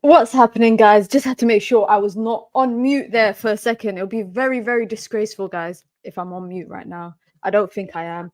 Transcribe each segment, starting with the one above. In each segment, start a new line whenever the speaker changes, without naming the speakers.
What's happening, guys? Just had to make sure I was not on mute there for a second. It'll be very, very disgraceful, guys, if I'm on mute right now. I don't think I am.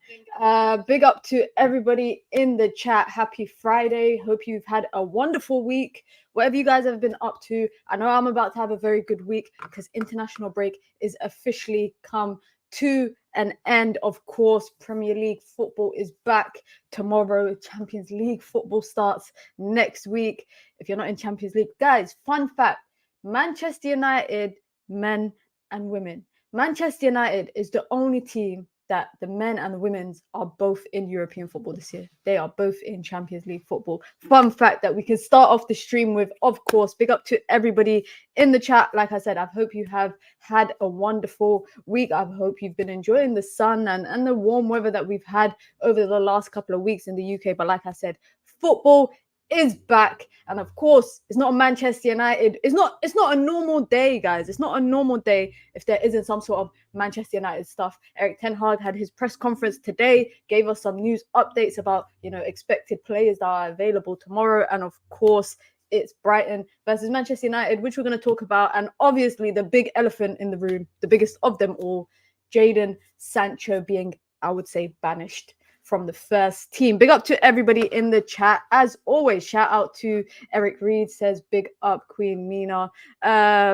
Big up to everybody in the chat. Happy Friday. Hope you've had a wonderful week. Whatever you guys have been up to, I know I'm about to have a very good week because international break is officially come to an end. Of course, Premier League football is back tomorrow. Champions League football starts next week. If you're not in Champions League, guys, fun fact, Manchester United, men and women. Manchester United is the only team that the men and the women's are both in European football this year. They are both in Champions League football. Fun fact that we can start off the stream with, of course. Big up to everybody in the chat. Like I said, I hope you have had a wonderful week. I hope you've been enjoying the sun and the warm weather that we've had over the last couple of weeks in the UK. But like I said, football is back, and of course it's not Manchester United. It's not a normal day, guys. It's not a normal day if there isn't some sort of Manchester United stuff. Erik ten Hag had his press conference today, gave us some news updates about expected players that are available tomorrow, and of course it's Brighton versus Manchester United, which we're going to talk about. And obviously the big elephant in the room, the biggest of them all, Jadon Sancho being, I would say, banished from the first team. Big up to everybody in the chat. As always, shout out to Eric Reed, says big up Queen Mina.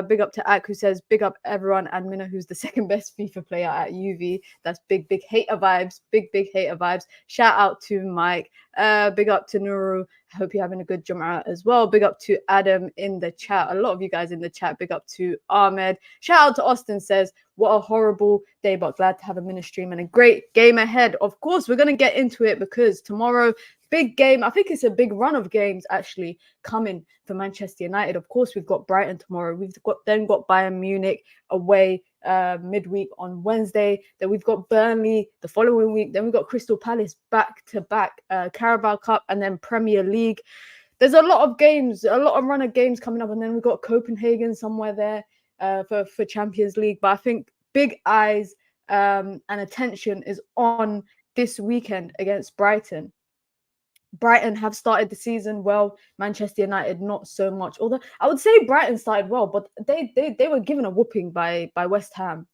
Big up to Ak, who says big up everyone, and Mina, who's the second best FIFA player at UV. That's big hater vibes. Big hater vibes. Shout out to Mike. Big up to Nuru. I hope you're having a good Jum'ah as well. Big up to Adam in the chat. A lot of you guys in the chat. Big up to Ahmed. Shout out to Austin, says, what a horrible day, but glad to have a mini stream and a great game ahead. Of course, we're going to get into it because tomorrow, big game. I think it's a big run of games actually coming for Manchester United. Of course, we've got Brighton tomorrow. We've got Bayern Munich away midweek on Wednesday. Then we've got Burnley the following week. Then we've got Crystal Palace back-to-back Carabao Cup and then Premier League. There's a lot of games, a lot of run of games coming up. And then we've got Copenhagen somewhere there for Champions League. But I think big eyes and attention is on this weekend against Brighton. Brighton have started the season well. Manchester United not so much. Although I would say Brighton started well, but they were given a whooping by West Ham.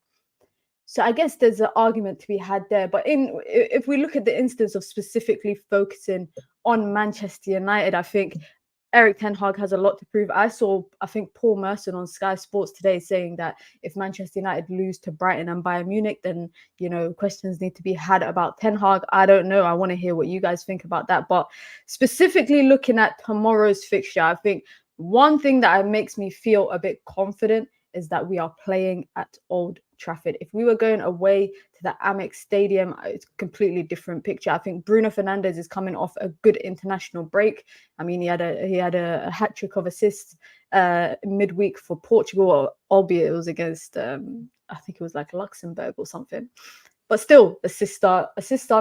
So I guess there's an argument to be had there. But if we look at the instance of specifically focusing on Manchester United, I think Erik ten Hag has a lot to prove. I think Paul Merson on Sky Sports today saying that if Manchester United lose to Brighton and Bayern Munich, then, questions need to be had about Ten Hag. I don't know. I want to hear what you guys think about that. But specifically looking at tomorrow's fixture, I think one thing that makes me feel a bit confident is that we are playing at Old Trafford. If we were going away to the Amex Stadium, it's a completely different picture. I think Bruno Fernandes is coming off a good international break. I mean, he had a hat trick of assists midweek for Portugal, albeit it was against I think it was like Luxembourg or something. But still, assists are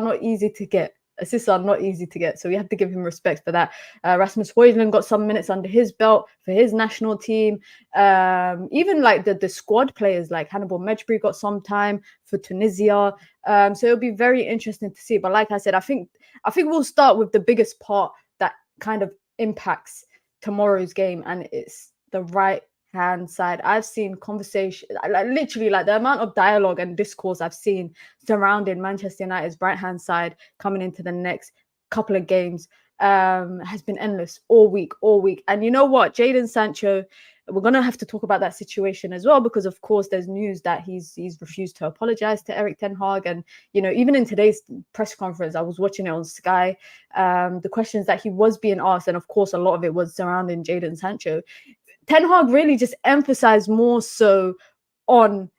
not easy to get. Assists are not easy to get, so we have to give him respect for that. Rasmus Højlund got some minutes under his belt for his national team. Even like the squad players like Hannibal Mejbri got some time for Tunisia. So it'll be very interesting to see. But like I said, I think we'll start with the biggest part that kind of impacts tomorrow's game, and it's the right-hand side. I've seen conversation, literally like the amount of dialogue and discourse I've seen surrounding Manchester United's right-hand side coming into the next couple of games has been endless all week. And you know what? Jadon Sancho, we're going to have to talk about that situation as well, because of course there's news that he's refused to apologize to Erik ten Hag. And, even in today's press conference, I was watching it on Sky, the questions that he was being asked, and of course a lot of it was surrounding Jadon Sancho. Ten Hag really just emphasized more so on,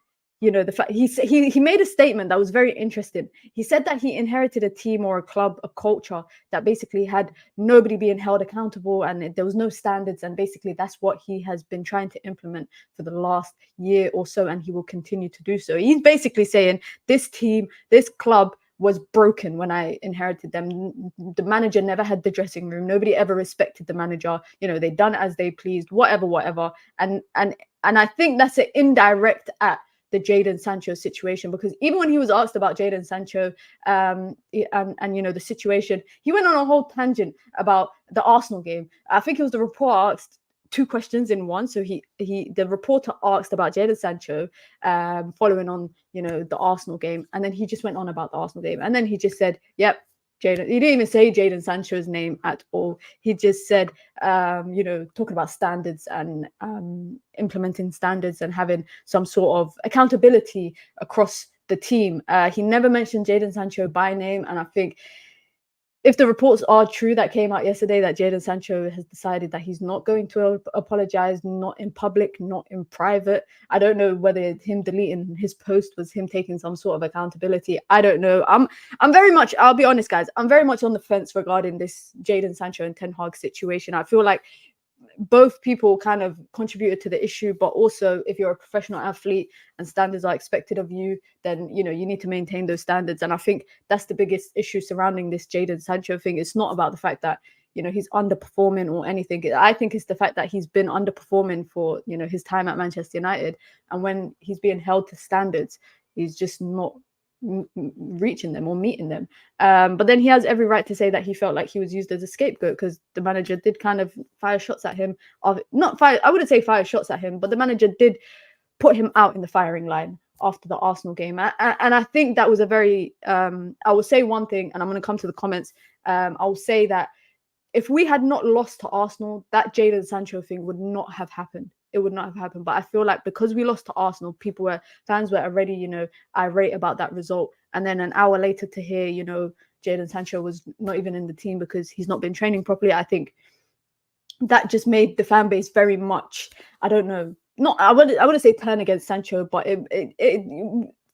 the fact he made a statement that was very interesting. He said that he inherited a team or a club, a culture that basically had nobody being held accountable and there was no standards. And basically that's what he has been trying to implement for the last year or so, and he will continue to do so. He's basically saying this team, this club was broken when I inherited them. The manager never had the dressing room. Nobody ever respected the manager. They done as they pleased, whatever. And I think that's an indirect at the Jadon Sancho situation, because even when he was asked about Jadon Sancho and the situation, he went on a whole tangent about the Arsenal game. I think it was the reporter asked two questions in one. So the reporter asked about Jadon Sancho, following on, the Arsenal game, and then he just went on about the Arsenal game, and then he just said, "Yep, Jadon." He didn't even say Jadon Sancho's name at all. He just said, talking about standards and implementing standards and having some sort of accountability across the team. He never mentioned Jadon Sancho by name, and I think if the reports are true that came out yesterday that Jadon Sancho has decided that he's not going to apologize, not in public, not in private. I don't know whether him deleting his post was him taking some sort of accountability. I don't know. I'm very much, I'll be honest, guys, I'm very much on the fence regarding this Jadon Sancho and Ten Hag situation. I feel like both people kind of contributed to the issue, but also if you're a professional athlete and standards are expected of you, then you need to maintain those standards. And I think that's the biggest issue surrounding this Jadon Sancho thing. It's not about the fact that he's underperforming or anything. I think it's the fact that he's been underperforming for his time at Manchester United, and when he's being held to standards, he's just not reaching them or meeting them. But then he has every right to say that he felt like he was used as a scapegoat, because the manager did kind of fire shots at him. I wouldn't say fire shots at him, but the manager did put him out in the firing line after the Arsenal game. And I think that was a very, I will say one thing, and I'm going to come to the comments. I will say that if we had not lost to Arsenal, that Jadon Sancho thing would not have happened. It would not have happened. But I feel like because we lost to Arsenal, fans were already, irate about that result. And then an hour later to hear, Jadon Sancho was not even in the team because he's not been training properly. I think that just made the fan base very much, I don't know, I wouldn't say turn against Sancho, but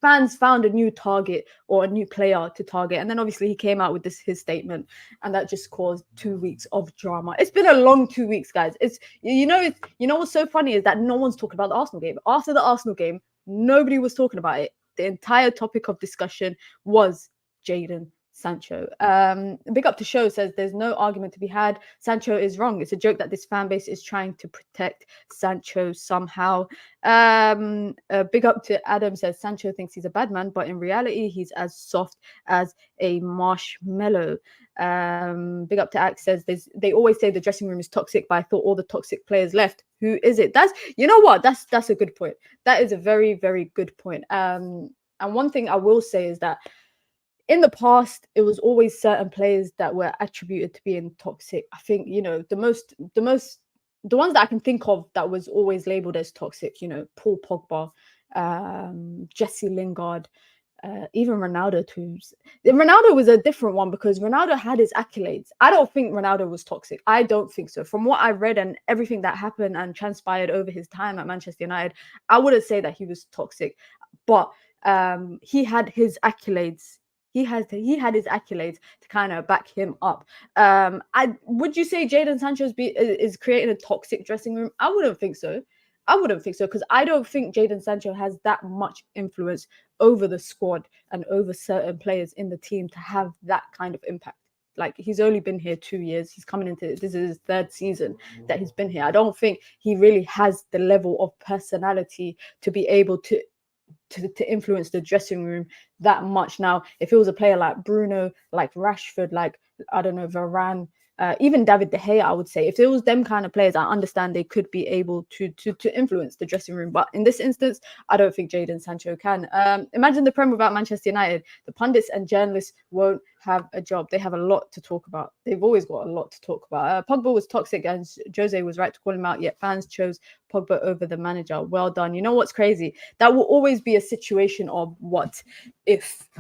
fans found a new target or a new player to target. And then obviously he came out with his statement, and that just caused 2 weeks of drama. It's been a long 2 weeks, guys. What's so funny is that no one's talking about the Arsenal game. After the Arsenal game, nobody was talking about it. The entire topic of discussion was Jadon Sancho. Big up to Show says there's no argument to be had. Sancho is wrong. It's a joke that this fan base is trying to protect Sancho somehow. Big up to Adam says Sancho thinks he's a bad man, but in reality he's as soft as a marshmallow. Big up to Axe says they always say the dressing room is toxic, but I thought all the toxic players left. Who is it? That's a good point. That is a very, very good point. And one thing I will say is that in the past, it was always certain players that were attributed to being toxic. I think, the ones that I can think of that was always labeled as toxic, Paul Pogba, Jesse Lingard, even Ronaldo too. Ronaldo was a different one because Ronaldo had his accolades. I don't think Ronaldo was toxic. I don't think so. From what I read and everything that happened and transpired over his time at Manchester United, I wouldn't say that he was toxic, but he had his accolades. He had his accolades to kind of back him up. Would you say Jadon Sancho is creating a toxic dressing room? I wouldn't think so. Because I don't think Jadon Sancho has that much influence over the squad and over certain players in the team to have that kind of impact. Like, he's only been here 2 years. He's coming into this is his third season that he's been here. I don't think he really has the level of personality to be able to influence the dressing room that much. Now, if it was a player like Bruno, like Rashford, like, I don't know, Varane, even David De Gea, I would say, if it was them kind of players, I understand they could be able to influence the dressing room. But in this instance, I don't think Jadon Sancho can. Imagine the Prem without Manchester United. The pundits and journalists won't have a job. They have a lot to talk about. They've always got a lot to talk about. Pogba was toxic and Jose was right to call him out, yet fans chose Pogba over the manager. Well done. You know what's crazy? That will always be a situation of what if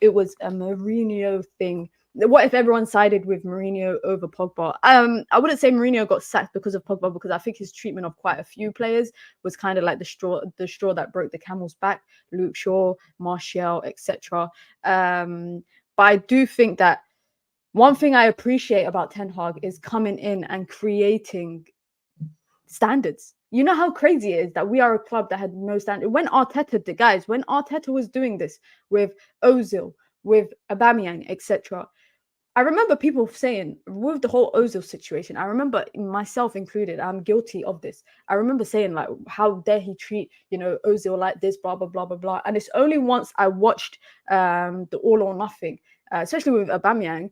it was a Mourinho thing. What if everyone sided with Mourinho over Pogba? I wouldn't say Mourinho got sacked because of Pogba, because I think his treatment of quite a few players was kind of like the straw that broke the camel's back. Luke Shaw, Martial, etc. But I do think that one thing I appreciate about Ten Hag is coming in and creating standards. You know how crazy it is that we are a club that had no standard. When Arteta was doing this with Ozil, with Aubameyang, etc., I remember people saying, with the whole Ozil situation, I remember myself included, I'm guilty of this. I remember saying, like, how dare he treat, Ozil like this, blah, blah, blah, blah, blah. And it's only once I watched the All or Nothing, especially with Aubameyang,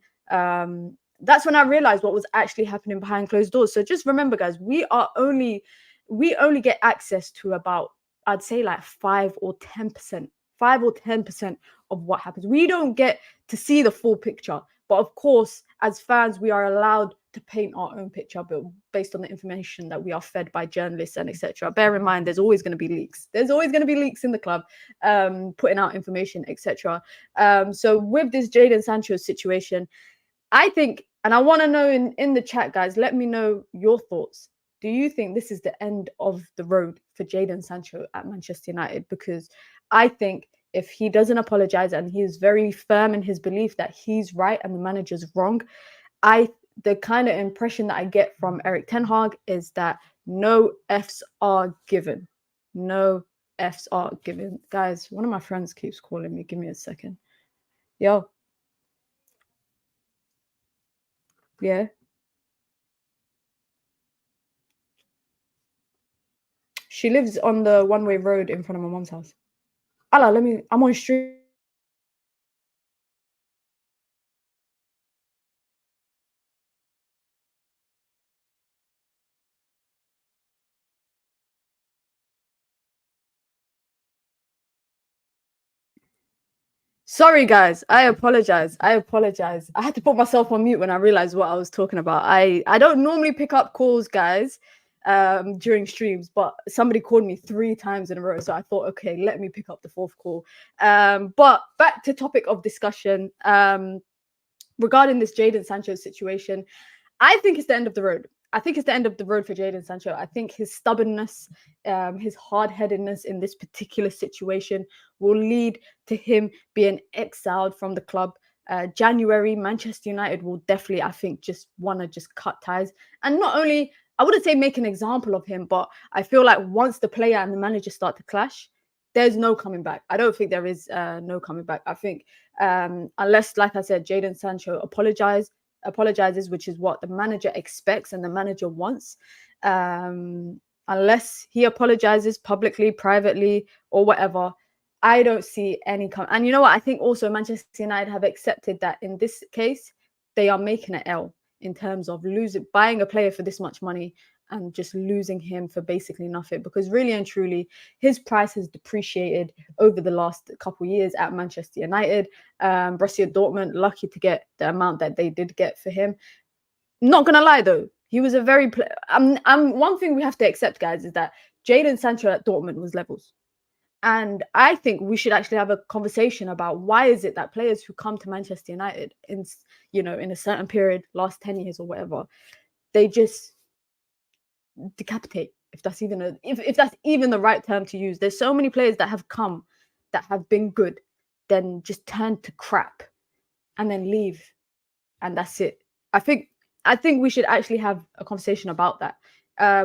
that's when I realized what was actually happening behind closed doors. So just remember, guys, we only get access to about, I'd say, like 5 or 10% of what happens. We don't get to see the full picture. But of course, as fans, we are allowed to paint our own picture, but based on the information that we are fed by journalists and etc. Bear in mind, there's always going to be leaks. There's always going to be leaks in the club, putting out information, etc. So with this Jadon Sancho situation, I think, and I want to know in the chat, guys, let me know your thoughts. Do you think this is the end of the road for Jadon Sancho at Manchester United? Because I think if he doesn't apologize and he is very firm in his belief that he's right and the manager's wrong, the kind of impression that I get from Erik ten Hag is that no Fs are given. No Fs are given. Guys, one of my friends keeps calling me. Give me a second. Yo. Yeah. She lives on the one-way road in front of my mom's house. Allah, I'm on stream. Sorry, guys. I apologize. I had to put myself on mute when I realized what I was talking about. I don't normally pick up calls, guys, during streams, but somebody called me 3 times in a row. So I thought, okay, let me pick up the 4th call. But back to topic of discussion, regarding this Jadon Sancho situation, I think it's the end of the road. I think it's the end of the road for Jadon Sancho. I think his stubbornness, his hard-headedness in this particular situation will lead to him being exiled from the club. January, Manchester United will definitely, I think, just want to just cut ties. And not only, I wouldn't say make an example of him, but I feel like once the player and the manager start to clash, there's no coming back. I don't think there is no coming back. I think unless, like I said, Jadon Sancho apologizes, which is what the manager expects and the manager wants. Unless he apologizes publicly, privately, or whatever, I don't see any and you know what? I think also Manchester United have accepted that in this case, they are making an L in terms of buying a player for this much money and just losing him for basically nothing, because really and truly his price has depreciated over the last couple of years at Manchester United. Borussia Dortmund lucky to get the amount that they did get for him. Not gonna lie though, he was a very one thing we have to accept, guys, is that Jadon Sancho at Dortmund was levels. And I think we should actually have a conversation about why is it that players who come to Manchester United in a certain period, last 10 years or whatever, they just decapitate, if that's even if that's even the right term to use. There's so many players that have come that have been good, then just turn to crap and then leave, and that's it. I think we should actually have a conversation about that.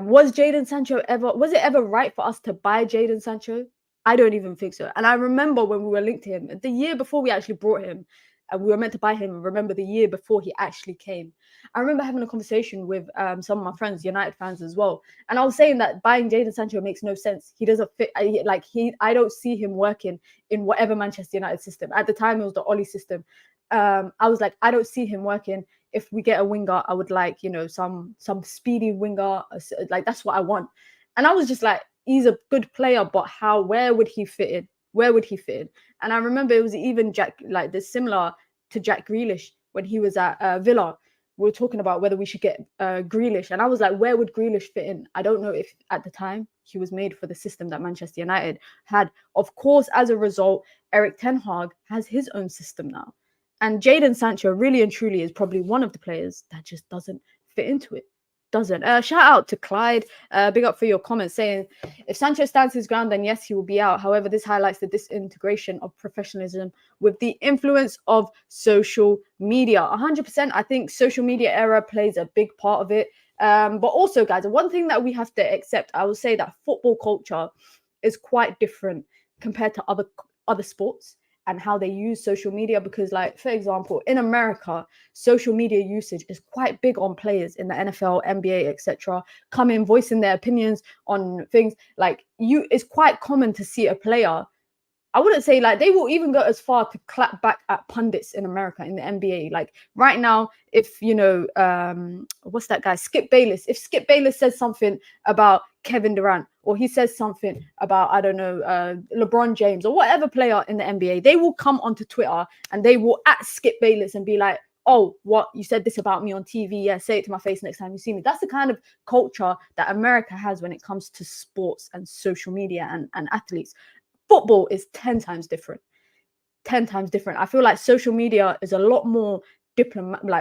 Was it ever right for us to buy Jadon Sancho? I don't even think so. And I remember when we were linked to him the year before we actually brought him, and we were meant to buy him. Remember the year before he actually came. I remember having a conversation with some of my friends, United fans as well, and I was saying that buying Jadon Sancho makes no sense. He doesn't fit. I don't see him working in whatever Manchester United system. At the time, it was the Oli system. I was like, I don't see him working. If we get a winger, I would like, some speedy winger. Like, that's what I want. And I was just like, he's a good player, but where would he fit in? Where would he fit in? And I remember it was even similar to Jack Grealish when he was at Villa. We were talking about whether we should get Grealish. And I was like, where would Grealish fit in? I don't know if at the time he was made for the system that Manchester United had. Of course, as a result, Erik ten Hag has his own system now. And Jadon Sancho really and truly is probably one of the players that just doesn't fit into it. Doesn't. Shout out to Clyde. Big up for your comments saying, if Sancho stands his ground, then yes, he will be out. However, this highlights the disintegration of professionalism with the influence of social media. 100%. I think social media era plays a big part of it. But also, guys, one thing that we have to accept, I will say that football culture is quite different compared to other sports and how they use social media, because, like, for example, in America, social media usage is quite big on players in the NFL, NBA, etc. coming, voicing their opinions on things. Like, it's quite common to see a player I wouldn't say like they will even go as far to clap back at pundits in America in the NBA. Like right now, if what's that guy, Skip Bayless? If Skip Bayless says something about Kevin Durant, or he says something about, I don't know, LeBron James or whatever player in the NBA, they will come onto Twitter and they will at Skip Bayless and be like, oh, what, you said this about me on TV? Yeah, say it to my face next time you see me. That's the kind of culture that America has when it comes to sports and social media and athletes. Football is 10 times different. 10 times different. I feel like social media is a lot more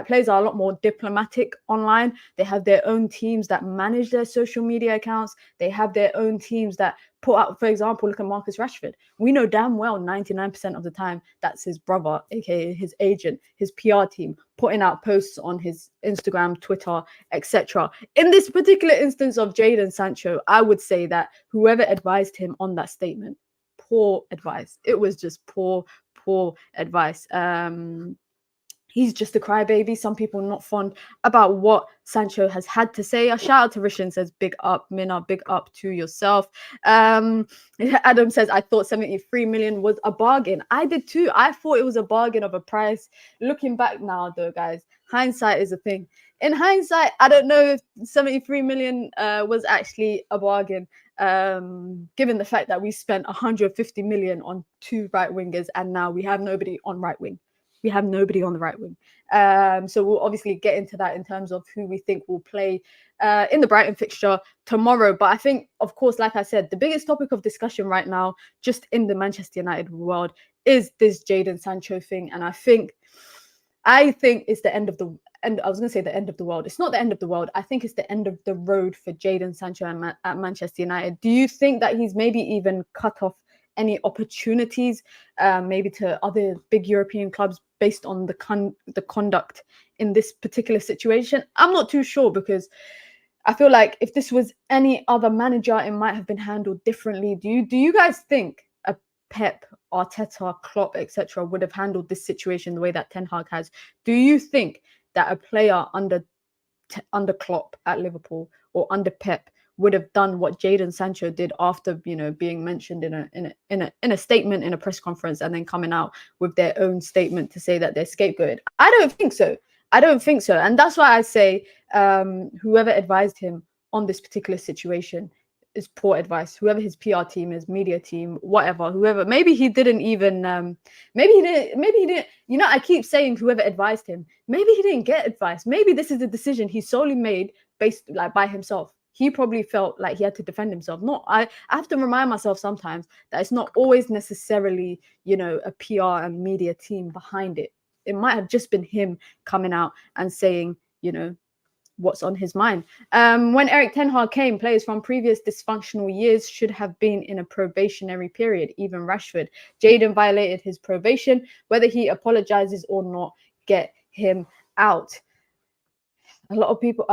players are a lot more diplomatic online. They have their own teams that manage their social media accounts. They have their own teams that put out, for example, look at Marcus Rashford. We know damn well 99% of the time that's his brother, aka his agent, his PR team, putting out posts on his Instagram, Twitter, etc. In this particular instance of Jadon Sancho, I would say that whoever advised him on that statement, poor advice. It was just poor advice. He's just a crybaby. Some people not fond about what Sancho has had to say. A shout out to Rishan, says, big up, Mina, big up to yourself. Adam says, I thought 73 million was a bargain. I did too. I thought it was a bargain of a price. Looking back now, though, guys, hindsight is a thing. In hindsight, I don't know if 73 million was actually a bargain, given the fact that we spent 150 million on 2 right wingers and now we have nobody on right wing. We have nobody on the right wing. So we'll obviously get into that in terms of who we think will play in the Brighton fixture tomorrow. But I think, of course, like I said, the biggest topic of discussion right now, just in the Manchester United world, is this Jadon Sancho thing. And I think it's the end of the end. I was going to say the end of the world. It's not the end of the world. I think it's the end of the road for Jadon Sancho at Manchester United. Do you think that he's maybe even cut off any opportunities, maybe to other big European clubs based on the conduct in this particular situation? I'm not too sure, because I feel like if this was any other manager, it might have been handled differently. Do you guys think a Pep, Arteta, Klopp, etc. would have handled this situation the way that Ten Hag has? Do you think that a player under Klopp at Liverpool or under Pep would have done what Jadon Sancho did after, being mentioned in a statement in a press conference and then coming out with their own statement to say that they're scapegoated? I don't think so. And that's why I say whoever advised him on this particular situation is poor advice. Whoever his PR team is, media team, whatever, whoever, maybe he didn't, I keep saying whoever advised him, maybe he didn't get advice. Maybe this is a decision he solely made based by himself. He probably felt like he had to defend himself. I have to remind myself sometimes that it's not always necessarily, a PR and media team behind it. It might have just been him coming out and saying, what's on his mind. When Erik Ten Hag came, players from previous dysfunctional years should have been in a probationary period, even Rashford. Jadon violated his probation. Whether he apologizes or not, get him out. A lot of people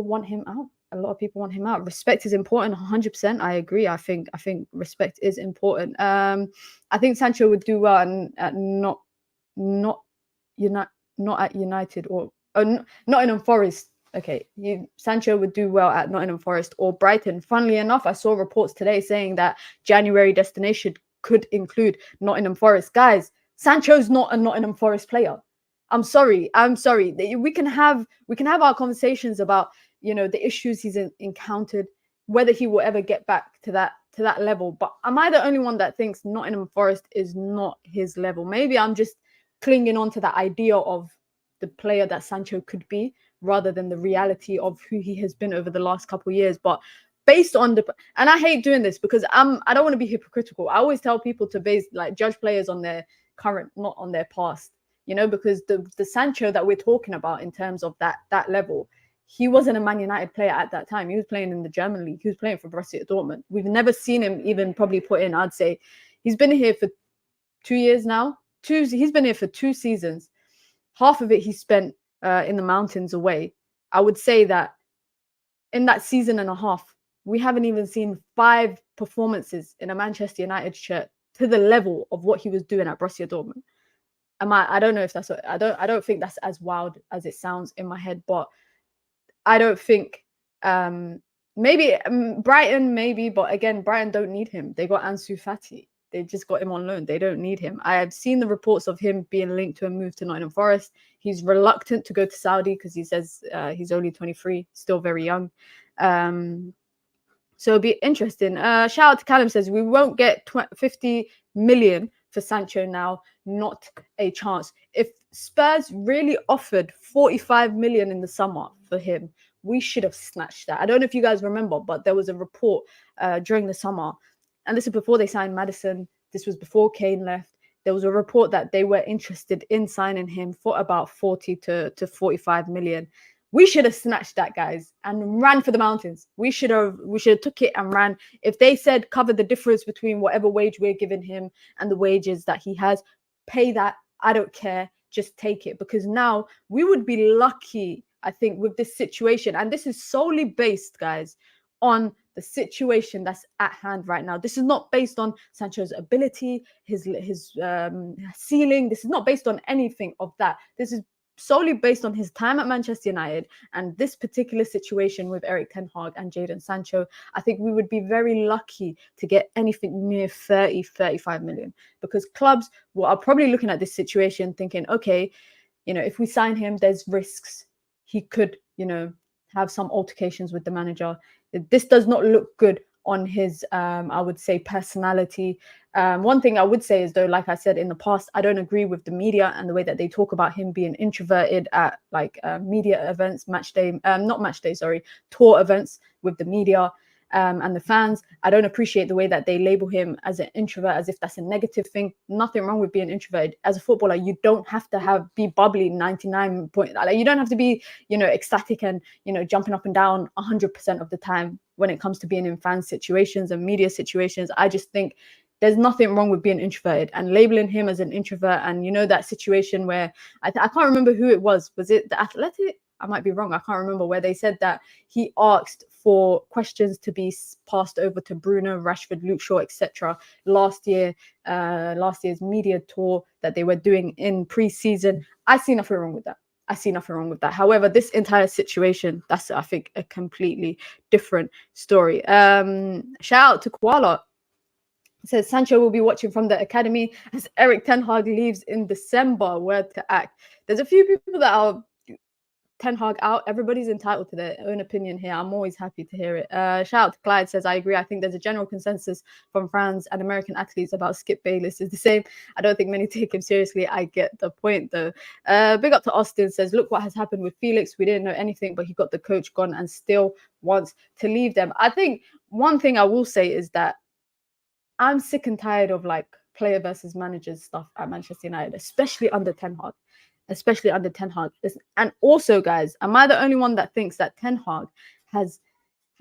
want him out. Respect is important. 100%. I agree. I think respect is important. I think Sancho would do well at not at United or Nottingham Forest. Okay, Sancho would do well at Nottingham Forest or Brighton. Funnily enough, I saw reports today saying that January destination could include Nottingham Forest. Guys, Sancho's not a Nottingham Forest player. I'm sorry. We can have our conversations about, the issues he's encountered, whether he will ever get back to that level. But am I the only one that thinks Nottingham Forest is not his level? Maybe I'm just clinging on to that idea of the player that Sancho could be, rather than the reality of who he has been over the last couple of years. But based on and I hate doing this because I don't want to be hypocritical. I always tell people to judge players on their current, not on their past, because the Sancho that we're talking about in terms of that level, he wasn't a Man United player at that time. He was playing in the German league. He was playing for Borussia Dortmund. We've never seen him even probably put in, I'd say, he's been here for 2 years now. He's been here for 2 seasons. Half of it he spent in the mountains away. I would say that in that season and a half, we haven't even seen 5 performances in a Manchester United shirt to the level of what he was doing at Borussia Dortmund. I don't know if that's what, I don't think that's as wild as it sounds in my head, but I don't think maybe Brighton, maybe, but again, Brighton don't need him. They got Ansu Fati. They just got him on loan. They don't need him. I have seen the reports of him being linked to a move to Nottingham Forest. He's reluctant to go to Saudi because he says he's only 23, still very young. So it'll be interesting. Shout out to Callum, says we won't get 50 million for Sancho now. Not a chance. If Spurs really offered 45 million in the summer for him, we should have snatched that. I don't know if you guys remember, but there was a report during the summer, and this is before they signed Maddison. This was before Kane left. There was a report that they were interested in signing him for about 40 to 45 million. We should have snatched that, guys, and ran for the mountains. We should have took it and ran. If they said cover the difference between whatever wage we're giving him and the wages that he has, pay that. I don't care. Just take it, because now we would be lucky, I think, with this situation. And this is solely based, guys, on the situation that's at hand right now. This is not based on Sancho's ability, his ceiling. This is not based on anything of that. This is solely based on his time at Manchester United and this particular situation with Erik ten Hag and Jadon Sancho. I think we would be very lucky to get anything near 35 million, because clubs are probably looking at this situation thinking, okay, if we sign him, there's risks. He could, have some altercations with the manager. This does not look good on his, I would say, personality. One thing I would say is, though, like I said in the past, I don't agree with the media and the way that they talk about him being introverted at media events, tour events with the media and the fans. I don't appreciate the way that they label him as an introvert, as if that's a negative thing. Nothing wrong with being introverted. As a footballer, you don't have to be bubbly 99 point. You don't have to be, ecstatic and, jumping up and down 100% of the time when it comes to being in fan situations and media situations. I just think there's nothing wrong with being introverted, and labeling him as an introvert. And that situation where I can't remember who it was. Was it the Athletic? I might be wrong. I can't remember, where they said that he asked for questions to be passed over to Bruno, Rashford, Luke Shaw, etc. last year's media tour that they were doing in pre-season. I see nothing wrong with that. However, this entire situation, that's, I think, a completely different story. Shout out to Koala. It says Sancho will be watching from the academy as Erik ten Hag leaves in December. Word to act. There's a few people that are Ten Hag out. Everybody's entitled to their own opinion here. I'm always happy to hear it. Shout out to Clyde, says, I agree. I think there's a general consensus from France and American athletes about Skip Bayless is the same. I don't think many take him seriously. I get the point, though. Big up to Austin, says, look what has happened with Felix. We didn't know anything, but he got the coach gone and still wants to leave them. I think one thing I will say is that I'm sick and tired of player versus managers stuff at Manchester United, especially under Ten Hag. And also, guys, am I the only one that thinks that Ten Hag has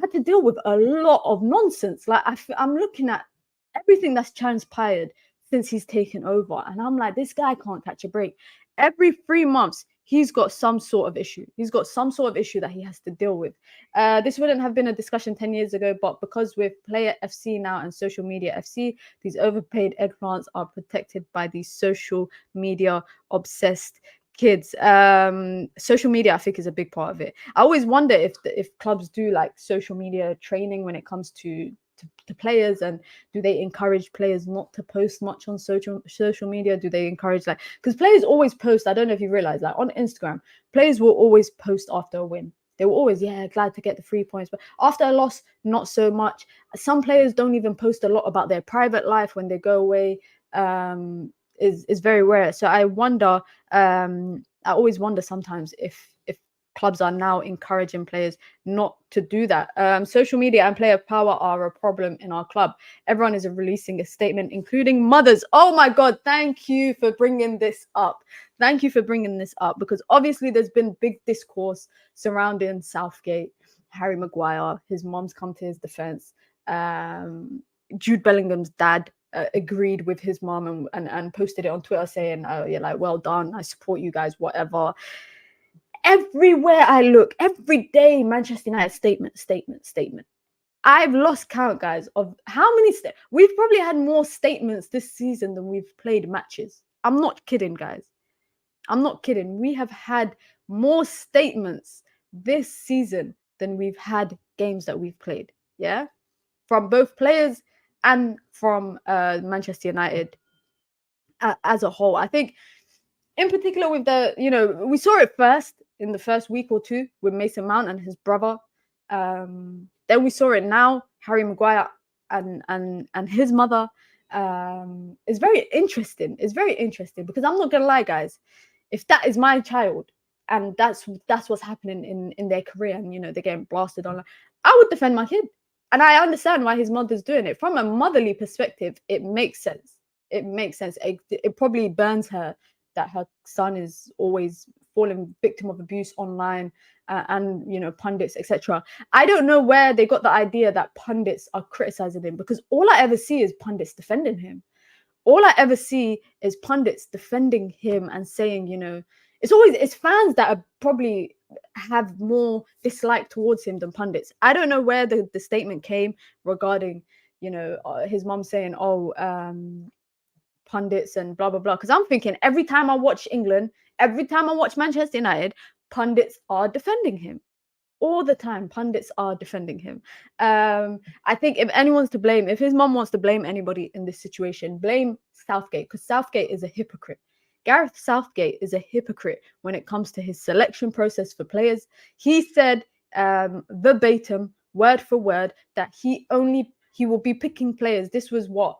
had to deal with a lot of nonsense? I'm looking at everything that's transpired since he's taken over, and I'm like, this guy can't catch a break. Every 3 months, he's got some sort of issue. That he has to deal with. This wouldn't have been a discussion 10 years ago, but because with Player FC now and Social Media FC, these overpaid eggplants are protected by these social media obsessed kids. Social media, I think, is a big part of it. I always wonder if clubs do social media training when it comes to players, and do they encourage players not to post much on social media? Do they encourage because players always post, I don't know if you realize, on Instagram, players will always post after a win. They will always, glad to get the 3 points, but after a loss, not so much. Some players don't even post a lot about their private life when they go away. Is very rare. So I wonder, I always wonder sometimes if clubs are now encouraging players not to do that. Social media and player power are a problem in our club. Everyone is releasing a statement, including mothers. Oh my God, thank you for bringing this up. Because obviously there's been big discourse surrounding Southgate, Harry Maguire. His mom's come to his defense. Jude Bellingham's dad agreed with his mom and posted it on Twitter saying, well done, I support you guys, whatever. Everywhere I look, every day, Manchester United statement. I've lost count, guys, of how many we've probably had more statements this season than we've played matches. I'm not kidding, guys. We have had more statements this season than we've had games that we've played. Yeah, from both players and from Manchester United as a whole. I think in particular with the, we saw it first in the first week or two with Mason Mount and his brother. Then we saw it now, Harry Maguire and his mother. It's very interesting. It's very interesting because I'm not gonna lie, guys. If that is my child and that's what's happening in their career, and they're getting blasted online, I would defend my kid. And I understand why his mother's doing it. From a motherly perspective, it makes sense. It makes sense. It probably burns her that her son is always falling victim of abuse online, and pundits, etc. I don't know where they got the idea that pundits are criticizing him, because all I ever see is pundits defending him. All I ever see is pundits defending him and saying, it's fans that are probably have more dislike towards him than pundits. I don't know where the statement came regarding, his mom saying, pundits and blah, blah, blah. Because I'm thinking every time I watch England, every time I watch Manchester United, pundits are defending him. All the time, pundits are defending him. I think if anyone's to blame, if his mom wants to blame anybody in this situation, blame Southgate, because Southgate is a hypocrite. Gareth Southgate is a hypocrite when it comes to his selection process for players. He said verbatim, word for word, that he will be picking players. This was what?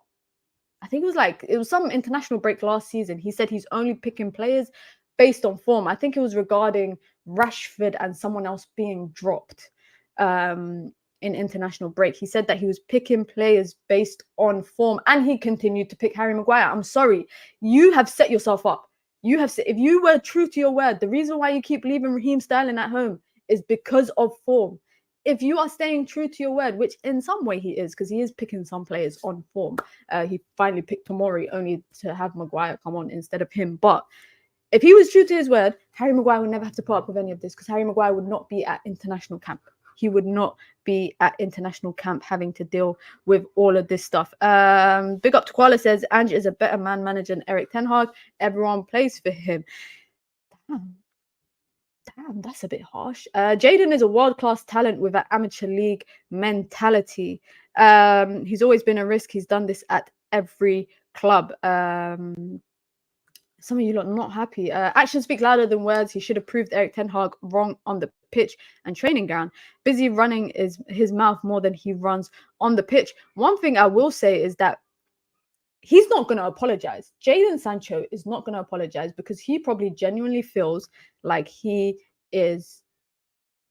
I think it was some international break last season. He said he's only picking players based on form. I think it was regarding Rashford and someone else being dropped in international break. He said that he was picking players based on form, and he continued to pick Harry Maguire. I'm sorry, you have set yourself up. If you were true to your word, the reason why you keep leaving Raheem Sterling at home is because of form. If you are staying true to your word, which in some way he is, because he is picking some players on form. He finally picked Tomori only to have Maguire come on instead of him. But if he was true to his word, Harry Maguire would never have to put up with any of this, because Harry Maguire would not be at international camp. He would not be at international camp having to deal with all of this stuff. Big up to Koala says, Ange is a better man manager than Erik Ten Hag. Everyone plays for him. Damn, that's a bit harsh. Jadon is a world-class talent with an amateur league mentality. He's always been a risk. He's done this at every club. Some of you lot not happy. Actions speak louder than words. He should have proved Erik Ten Hag wrong on the pitch and training ground. Busy running is his mouth more than he runs on the pitch. One thing I will say is that he's not going to apologize. Jadon Sancho is not going to apologize, because he probably genuinely feels like he is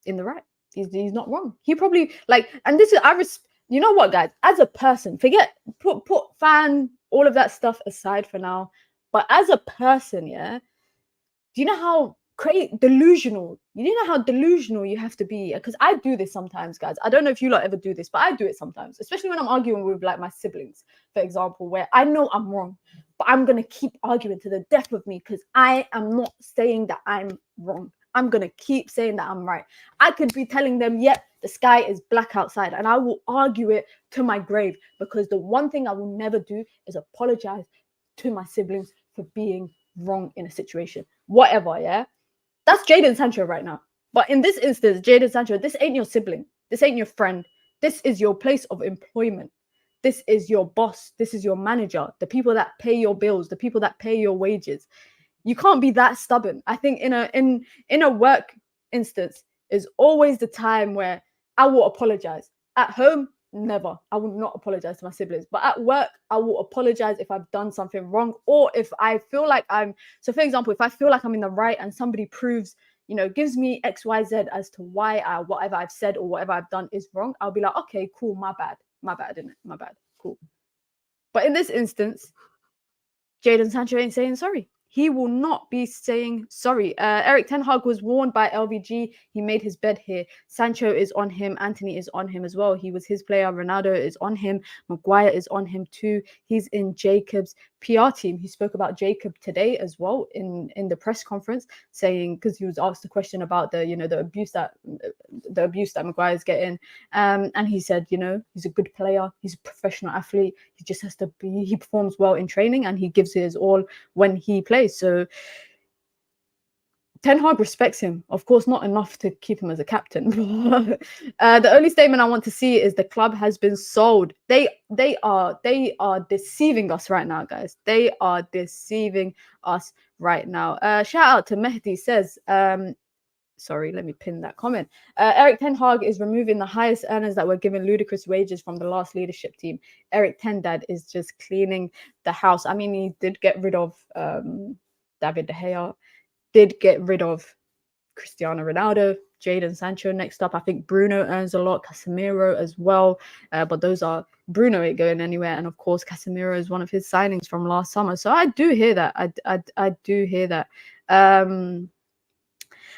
in the right. He's not wrong. He probably and this is, you know what, guys, as a person, put fan, all of that stuff aside for now. But as a person, yeah, do you know how delusional you have to be? Because I do this sometimes, guys. I don't know if you lot ever do this, but I do it sometimes, especially when I'm arguing with my siblings, for example, where I know I'm wrong, but I'm going to keep arguing to the death of me, because I am not saying that I'm wrong. I'm going to keep saying that I'm right. I could be telling them, yep, the sky is black outside, and I will argue it to my grave, because the one thing I will never do is apologize to my siblings for being wrong in a situation. Whatever, yeah? That's Jadon Sancho right now. But in this instance, Jadon Sancho, this ain't your sibling. This ain't your friend. This is your place of employment. This is your boss. This is your manager. The people that pay your bills, the people that pay your wages. You can't be that stubborn. I think in a work instance is always the time where I will apologize. At home, never. I will not apologize to my siblings. But at work, I will apologize if I've done something wrong, or if I feel like so for example, if I feel like I'm in the right and somebody proves, gives me XYZ as to why whatever I've said or whatever I've done is wrong, I'll be like, okay, cool, my bad, innit? My bad, cool. But in this instance, Jadon Sancho ain't saying sorry. He will not be saying sorry. Erik Ten Hag was warned by LVG. He made his bed here. Sancho is on him. Anthony is on him as well. He was his player. Ronaldo is on him. Maguire is on him too. He's in Jacob's PR team. He spoke about Jacob today as well in the press conference, saying, because he was asked a question about the abuse that Maguire's getting, and he said, he's a good player. He's a professional athlete. He just has to be. He performs well in training, and he gives his all when he plays. So Ten Hag respects him, of course, not enough to keep him as a captain. The only statement I want to see is the club has been sold. They are deceiving us right now, guys. They are deceiving us right now. Shout out to Mehdi says, sorry, let me pin that comment. Eric Ten Hag is removing the highest earners that were given ludicrous wages from the last leadership team. Eric Ten Dad is just cleaning the house. I mean, he did get rid of David De Gea, did get rid of Cristiano Ronaldo, Jadon Sancho next up. I think Bruno earns a lot, Casemiro as well. But those are, Bruno ain't going anywhere. And of course, Casemiro is one of his signings from last summer. So I do hear that. I do hear that.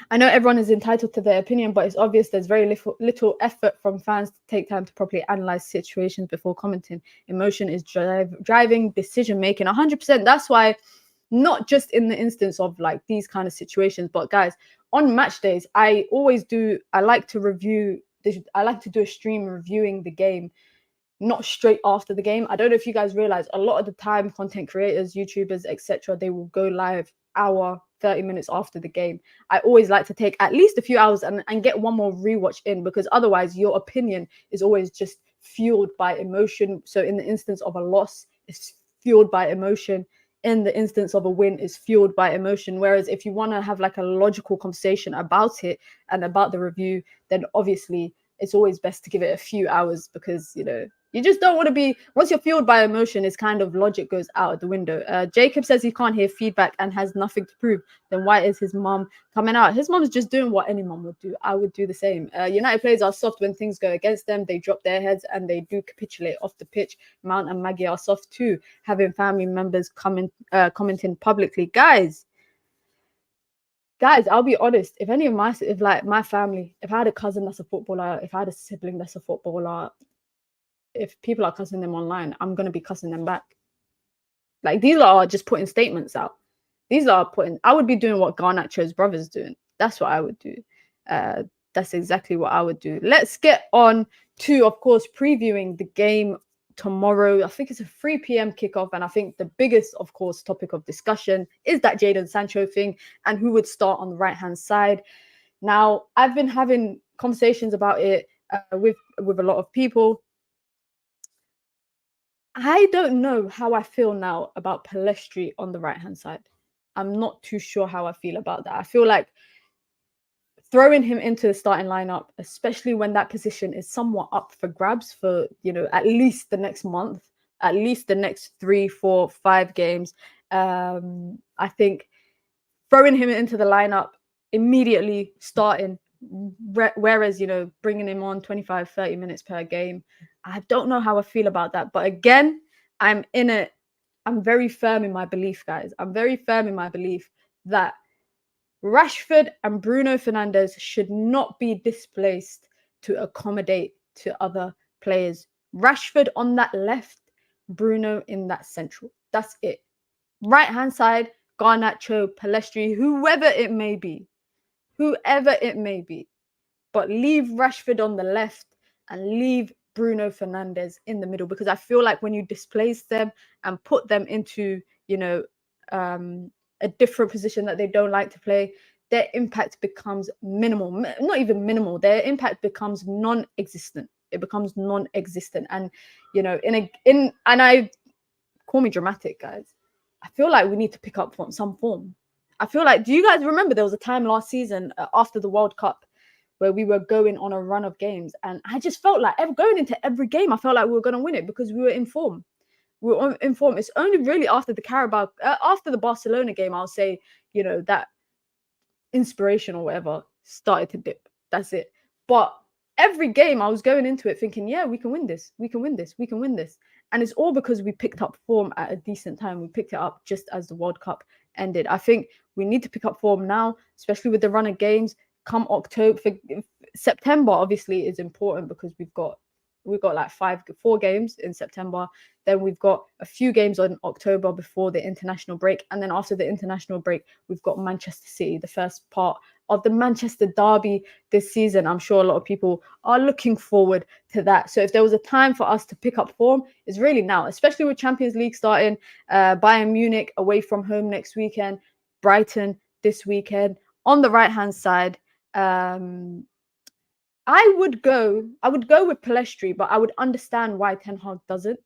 I know everyone is entitled to their opinion, but it's obvious there's very little effort from fans to take time to properly analyze situations before commenting. Emotion is driving decision making 100%. That's why, not just in the instance of like these kind of situations, but guys, on match days, I like to review this. I like to do a stream reviewing the game, not straight after the game. I don't know if you guys realize, a lot of the time content creators, YouTubers, etc., they will go live hour, 30 minutes after the game. I always like to take at least a few hours and get one more rewatch in, because otherwise your opinion is always just fueled by emotion. So in the instance of a loss, it's fueled by emotion. In the instance of a win, is fueled by emotion. Whereas if you want to have like a logical conversation about it and about the review, then obviously it's always best to give it a few hours, because, you know, you just don't want to be, once you're fueled by emotion, it's kind of logic goes out the window. Jacob says he can't hear feedback and has nothing to prove. Then why is his mom coming out? His mom's just doing what any mom would do. I would do the same. United players are soft when things go against them. They drop their heads and they do capitulate off the pitch. Mount and Maggie are soft too, having family members commenting publicly. Guys, I'll be honest. If any of my family, if I had a cousin that's a footballer, if I had a sibling that's a footballer, if people are cussing them online, I'm going to be cussing them back. Like, these are just putting statements out. I would be doing what Garnacho's brother's doing. That's what I would do. That's exactly what I would do. Let's get on to, of course, previewing the game tomorrow. I think it's a 3 p.m. kickoff. And I think the biggest, of course, topic of discussion is that Jadon Sancho thing and who would start on the right-hand side. Now, I've been having conversations about it with a lot of people. I don't know how I feel now about Pellistri on the right-hand side. I'm not too sure how I feel about that. I feel like throwing him into the starting lineup, especially when that position is somewhat up for grabs for, you know, at least the next month, at least the next 3, 4, 5 games. I think throwing him into the lineup, immediately starting, whereas, you know, bringing him on 25, 30 minutes per game, I don't know how I feel about that. But again, I'm very firm in my belief, guys. I'm very firm in my belief that Rashford and Bruno Fernandes should not be displaced to accommodate to other players. Rashford on that left, Bruno in that central. That's it. Right-hand side, Garnacho, Pellistri, whoever it may be. But leave Rashford on the left and leave Bruno Fernandes in the middle, because I feel like when you displace them and put them into, you know, a different position that they don't like to play, their impact becomes minimal. Not even minimal. Their impact becomes non-existent. It becomes non-existent. And, you know, and I call me dramatic, guys. I feel like we need to pick up some form. I feel like, do you guys remember there was a time last season after the World Cup where we were going on a run of games, and I just felt like going into every game, I felt like we were going to win it because we were in form. It's only really after the Carabao, after the Barcelona game, I'll say, you know, that inspiration or whatever started to dip. That's it. But every game I was going into it thinking, yeah, we can win this. And it's all because we picked up form at a decent time. We picked it up just as the World Cup ended. I think we need to pick up form now, especially with the run of games. Come October, September obviously is important because we've got like 4 games in September. Then we've got a few games on October before the international break. And then after the international break, we've got Manchester City, the first part of the Manchester derby this season. I'm sure a lot of people are looking forward to that. So if there was a time for us to pick up form, it's really now, especially with Champions League starting. Bayern Munich away from home next weekend, Brighton this weekend, On the right-hand side, I would go with Palestri, but I would understand why Ten Hag doesn't.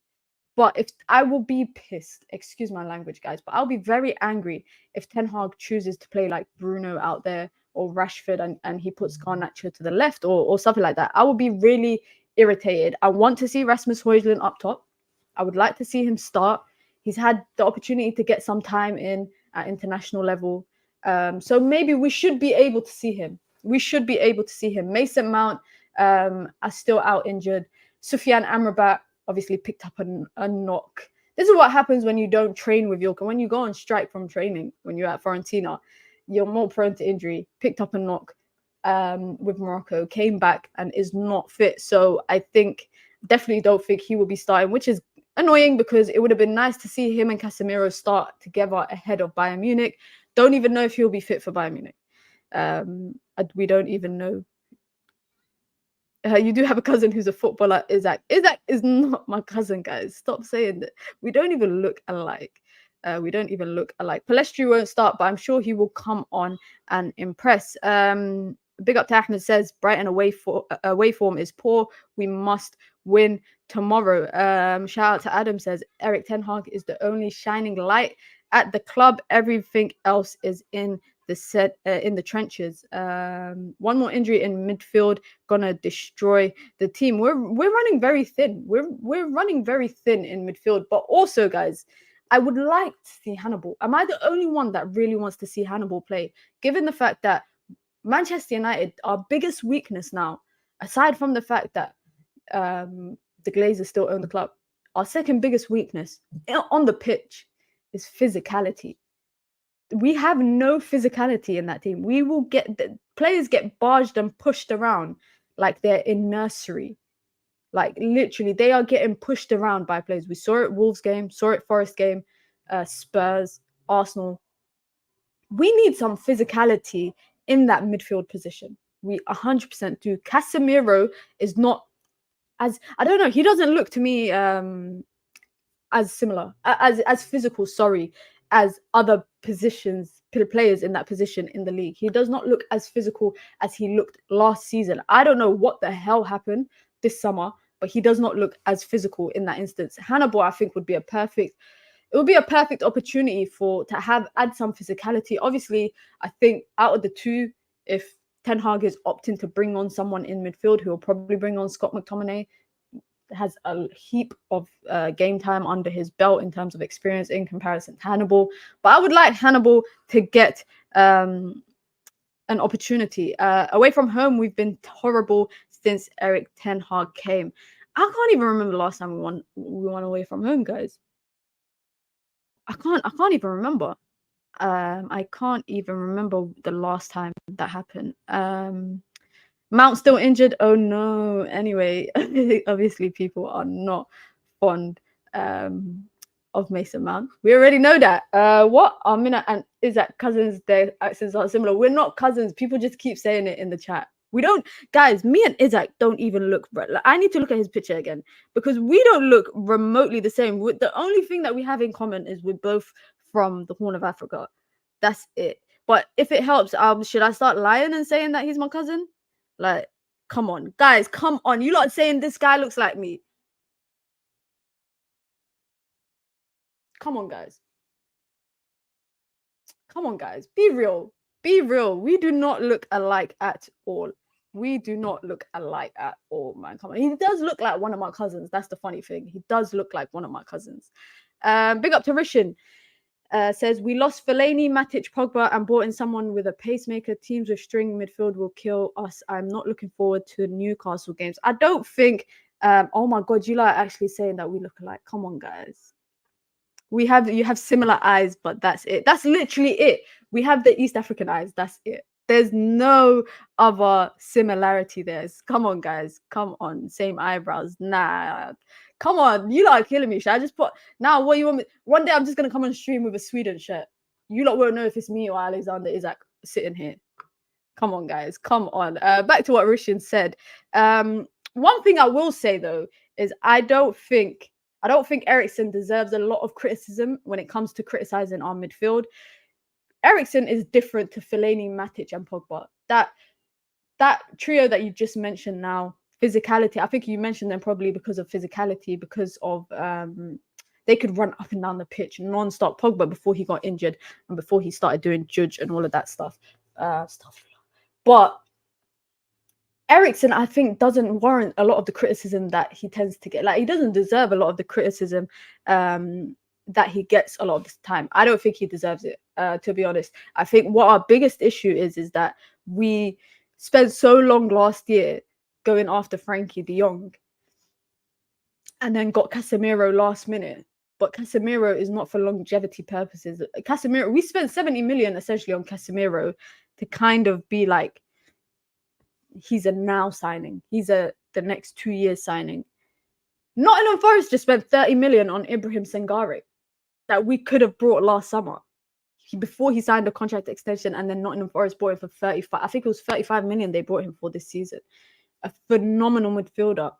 But if I will be pissed, excuse my language, guys, but I'll be very angry if Ten Hag chooses to play like Bruno out there or Rashford and he puts Garnacho to the left or something like that. I will be really irritated. I want to see Rasmus Højlund up top. I would like to see him start. He's had the opportunity to get some time in at international level. So maybe we should be able to see him. Mason Mount are still out injured. Sofyan Amrabat obviously picked up a knock. This is what happens when you don't train with when you go on strike from training, when you're at Fiorentina, you're more prone to injury. Picked up a knock with Morocco, came back and is not fit. So I definitely don't think he will be starting, which is annoying because it would have been nice to see him and Casemiro start together ahead of Bayern Munich. Don't even know if he'll be fit for Bayern Munich. We don't even know. You do have a cousin who's a footballer, Isaac. Isaac is not my cousin, guys. Stop saying that. We don't even look alike. Palestri won't start, but I'm sure he will come on and impress. Big up to Ahmed says Brighton away form is poor. We must win tomorrow. Shout out to Adam says Erik Ten Hag is the only shining light at the club. Everything else is in the trenches. One more injury in midfield gonna destroy the team. We're running very thin. We're running very thin in midfield. But also, guys, I would like to see Hannibal. Am I the only one that really wants to see Hannibal play? Given the fact that Manchester United, our biggest weakness now, aside from the fact that the Glazers still own the club, our second biggest weakness on the pitch is physicality. We have no physicality in that team. We will players get barged and pushed around like they're in nursery. Like literally, they are getting pushed around by players. We saw it Wolves game, saw it Forest game, Spurs, Arsenal. We need some physicality in that midfield position. We 100% do. Casemiro is not as, I don't know, he doesn't look to me as similar, as physical, as other players in that position in the league. He does not look as physical as he looked last season. I don't know what the hell happened this summer, but he does not look as physical in that instance. Hannibal, I think, would be a perfect opportunity to add some physicality. Obviously, I think out of the two, if Ten Hag is opting to bring on someone in midfield, who will probably bring on Scott McTominay, has a heap of game time under his belt in terms of experience in comparison to Hannibal. But I would like Hannibal to get an opportunity. Away from home, we've been horrible since Erik Ten Hag came. I can't even remember the last time we won away from home, guys. I can't even remember. I can't even remember the last time that happened. Mount still injured. Oh no. Anyway, obviously people are not fond of Mason Mount. We already know that. What? Mina and Isaac cousins, their accents are similar. We're not cousins. People just keep saying it in the chat. We don't, guys, me and Isaac don't even look, I need to look at his picture again because we don't look remotely the same. The only thing that we have in common is we're both from the Horn of Africa. That's it. But if it helps, should I start lying and saying that he's my cousin? Like, come on, guys, come on. You lot saying this guy looks like me. Come on, guys. Come on, guys. Be real. Be real. We do not look alike at all. We do not look alike at all, man. Come on. He does look like one of my cousins. That's the funny thing. He does look like one of my cousins. Big up to Rishin. Says, we lost Fellaini, Matic, Pogba, and brought in someone with a pacemaker. Teams with string midfield will kill us. I'm not looking forward to Newcastle games. I don't think, oh my God, you like actually saying that we look alike. Come on, guys. You have similar eyes, but that's it. That's literally it. We have the East African eyes. That's it. There's no other similarity there. Come on, guys. Come on. Same eyebrows. Nah. Come on. You lot are killing me. Should I just put... Now, what you want me... One day, I'm just going to come on stream with a Sweden shirt. You lot won't know if it's me or Alexander Isaac sitting here. Come on, guys. Come on. Back to what Rishin said. One thing I will say, though, is I don't think Eriksen deserves a lot of criticism when it comes to criticizing our midfield. Eriksen is different to Fellaini, Matic, and Pogba. That trio that you just mentioned now, physicality. I think you mentioned them probably because of physicality, because of they could run up and down the pitch non-stop. Pogba before he got injured and before he started doing judge and all of that stuff. But Eriksen, I think, doesn't warrant a lot of the criticism that he tends to get. Like, he doesn't deserve a lot of the criticism that he gets a lot of the time. I don't think he deserves it, to be honest. I think what our biggest issue is that we spent so long last year going after Frankie de Jong and then got Casemiro last minute. But Casemiro is not for longevity purposes. Casemiro, we spent 70 million essentially on Casemiro to kind of be like, he's a now signing. He's the next 2 years signing. Nottingham Forest just spent 30 million on Ibrahim Sangare that we could have brought last summer. Before he signed a contract extension, and then Nottingham Forest bought him for 35. I think it was 35 million they brought him for this season. A phenomenal midfielder.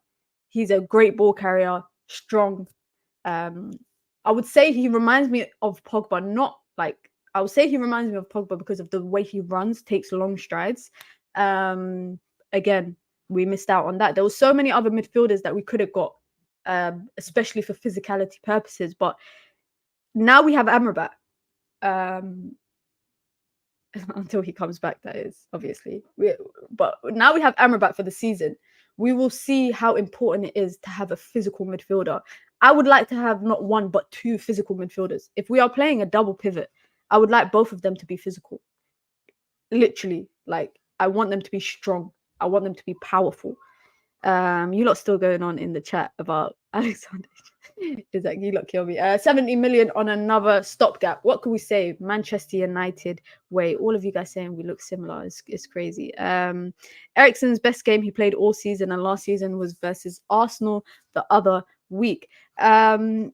He's a great ball carrier, strong. I would say he reminds me of Pogba. I would say he reminds me of Pogba because of the way he runs, takes long strides. Again, we missed out on that. There were so many other midfielders that we could have got, especially for physicality purposes. But now we have Amrabat. Until he comes back, that is, obviously. But now we have Amrabat for the season. We will see how important it is to have a physical midfielder. I would like to have not one, but two physical midfielders. If we are playing a double pivot, I would like both of them to be physical. Literally, like, I want them to be strong. I want them to be powerful. You lot still going on in the chat about Alexander. Is that you lot kill me? 70 million on another stopgap. What could we say? Manchester United way. All of you guys saying we look similar. It's crazy. Eriksen's best game he played all season, and last season was versus Arsenal the other week. Talking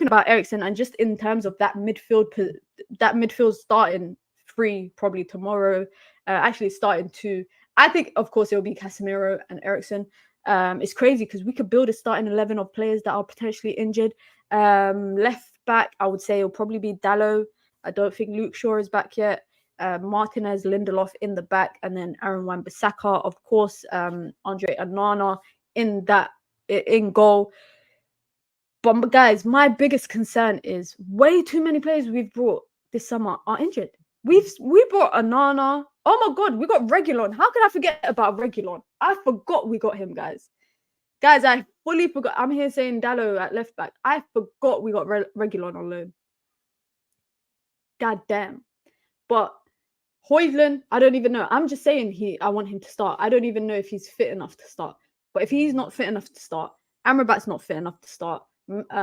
about Eriksen, and just in terms of that midfield starting free probably tomorrow. Actually starting to. I think, of course, it will be Casemiro and Eriksen. It's crazy because we could build a starting 11 of players that are potentially injured. Left back, I would say it'll probably be Dalot. I don't think Luke Shaw is back yet. Martinez, Lindelof in the back, and then Aaron Wan-Bissaka, of course. Andre Onana in goal. But guys, my biggest concern is way too many players we've brought this summer are injured. We brought Onana. Oh my God, we got Reguilon. How could I forget about Reguilon? I forgot we got him, guys. Guys, I fully forgot. I'm here saying Dalot at left back. I forgot we got Reguilon on loan. God damn. But Højlund, I don't even know. I'm just saying I want him to start. I don't even know if he's fit enough to start. But if he's not fit enough to start, Amrabat's not fit enough to start.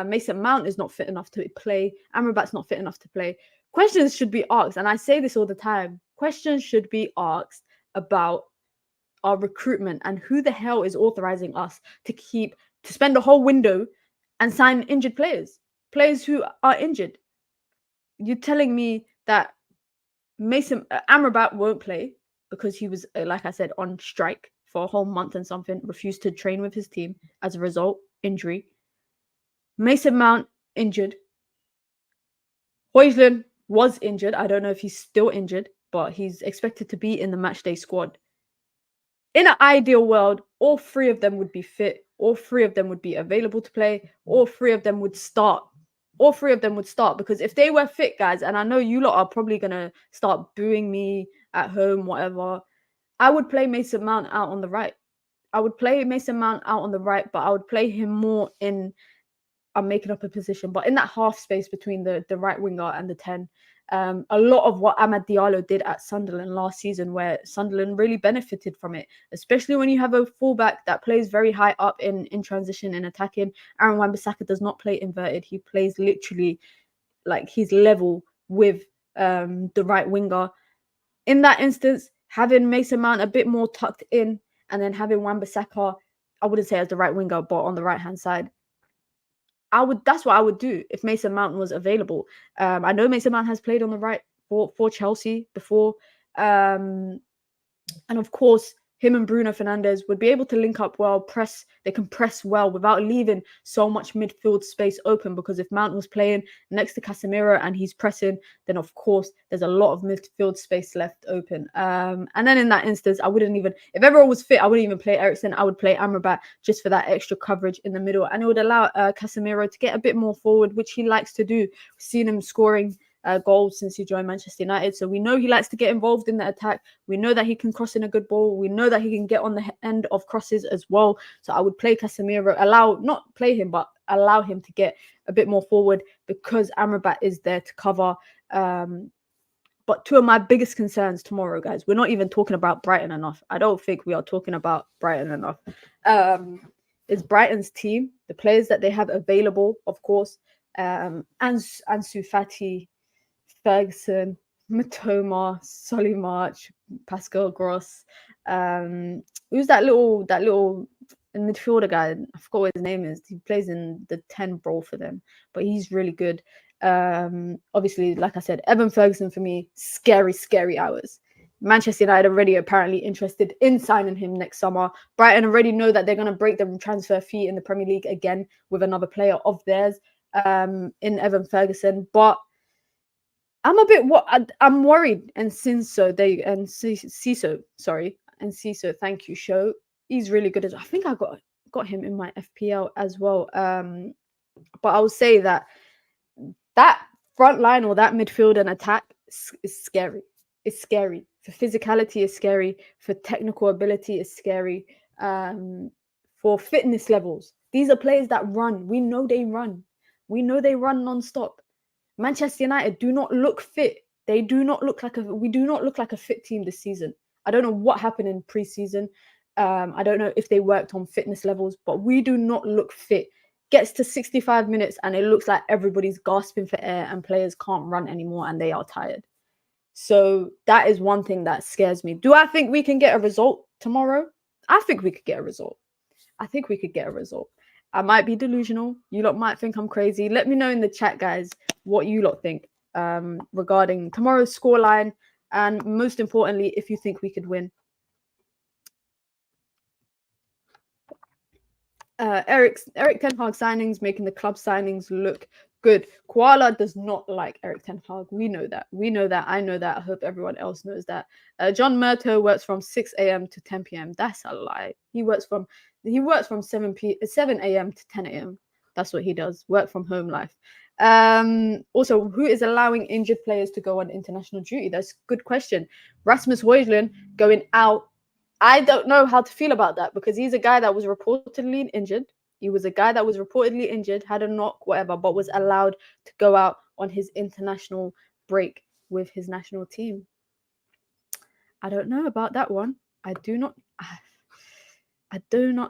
Mason Mount is not fit enough to play. Amrabat's not fit enough to play. Questions should be asked, and I say this all the time. Questions should be asked about our recruitment and who the hell is authorizing us to spend a whole window and sign injured players who are injured. You're telling me that Amrabat won't play because he was, like I said, on strike for a whole month and something, refused to train with his team as a result, injury. Mason Mount injured. Højlund was injured. I don't know if he's still injured, but he's expected to be in the matchday squad. In an ideal world, all three of them would be fit. All three of them would be available to play. All three of them would start. All three of them would start, because if they were fit, guys, and I know you lot are probably going to start booing me at home, whatever, I would play Mason Mount out on the right. I would play Mason Mount out on the right, but I would play him more in, I'm making up a position, but in that half space between the right winger and the 10. A lot of what Amad Diallo did at Sunderland last season, where Sunderland really benefited from it, especially when you have a fullback that plays very high up in transition and attacking. Aaron Wan-Bissaka does not play inverted. He plays literally like he's level with the right winger. In that instance, having Mason Mount a bit more tucked in and then having Wan-Bissaka, I wouldn't say as the right winger, but on the right-hand side, that's what I would do if Mason Mount was available. I know Mason Mount has played on the right for Chelsea before. And of course, him and Bruno Fernandes would be able to link up well, press. They can press well without leaving so much midfield space open, because if Mount was playing next to Casemiro and he's pressing, then of course there's a lot of midfield space left open. And then in that instance, I wouldn't even, if everyone was fit, I wouldn't even play Eriksen. I would play Amrabat just for that extra coverage in the middle, and it would allow Casemiro to get a bit more forward, which he likes to do. We've seen him scoring goals since he joined Manchester United. So we know he likes to get involved in the attack. We know that he can cross in a good ball. We know that he can get on the end of crosses as well. So I would play Casemiro, not play him, but allow him to get a bit more forward, because Amrabat is there to cover. But two of my biggest concerns tomorrow, guys, we're not even talking about Brighton enough. I don't think we are talking about Brighton enough. Is Brighton's team, the players that they have available, of course, Ansu Fati, Ferguson, Matoma, Solly March, Pascal Gross. Who's that little midfielder guy? I forgot what his name is. He plays in the 10 role for them, but he's really good. Obviously, like I said, Evan Ferguson for me, scary hours. Manchester United already apparently interested in signing him next summer. Brighton already know that they're going to break the transfer fee in the Premier League again with another player of theirs in Evan Ferguson, but I'm worried. And Ciso, thank you, Show. He's really good. I think I got him in my FPL as well. But I will say that front line or that midfield and attack is scary. It's scary. For physicality, it's scary. For technical ability, it's scary. For fitness levels, these are players that run. We know they run. We know they run non-stop. Manchester United do not look fit. We do not look like a fit team this season. I don't know what happened in pre-season. I don't know if they worked on fitness levels, but we do not look fit. Gets to 65 minutes and it looks like everybody's gasping for air and players can't run anymore and they are tired. So that is one thing that scares me. Do I think we can get a result tomorrow? I think we could get a result. I might be delusional. You lot might think I'm crazy. Let me know in the chat, guys, what you lot think regarding tomorrow's scoreline, and most importantly, if you think we could win. Eric Ten Hag signings, making the club signings look good. Koala does not like Eric Ten Hag. We know that. I know that. I hope everyone else knows that. John Murto works from 6 a.m. to 10 p.m. That's a lie. He works from 7 a.m. to 10 a.m. That's what he does. Work from home life. Also, who is allowing injured players to go on international duty? That's a good question. Rasmus Højlund going out. I don't know how to feel about that, because he's a guy that was reportedly injured. Had a knock, whatever, but was allowed to go out on his international break with his national team. I don't know about that one. I do not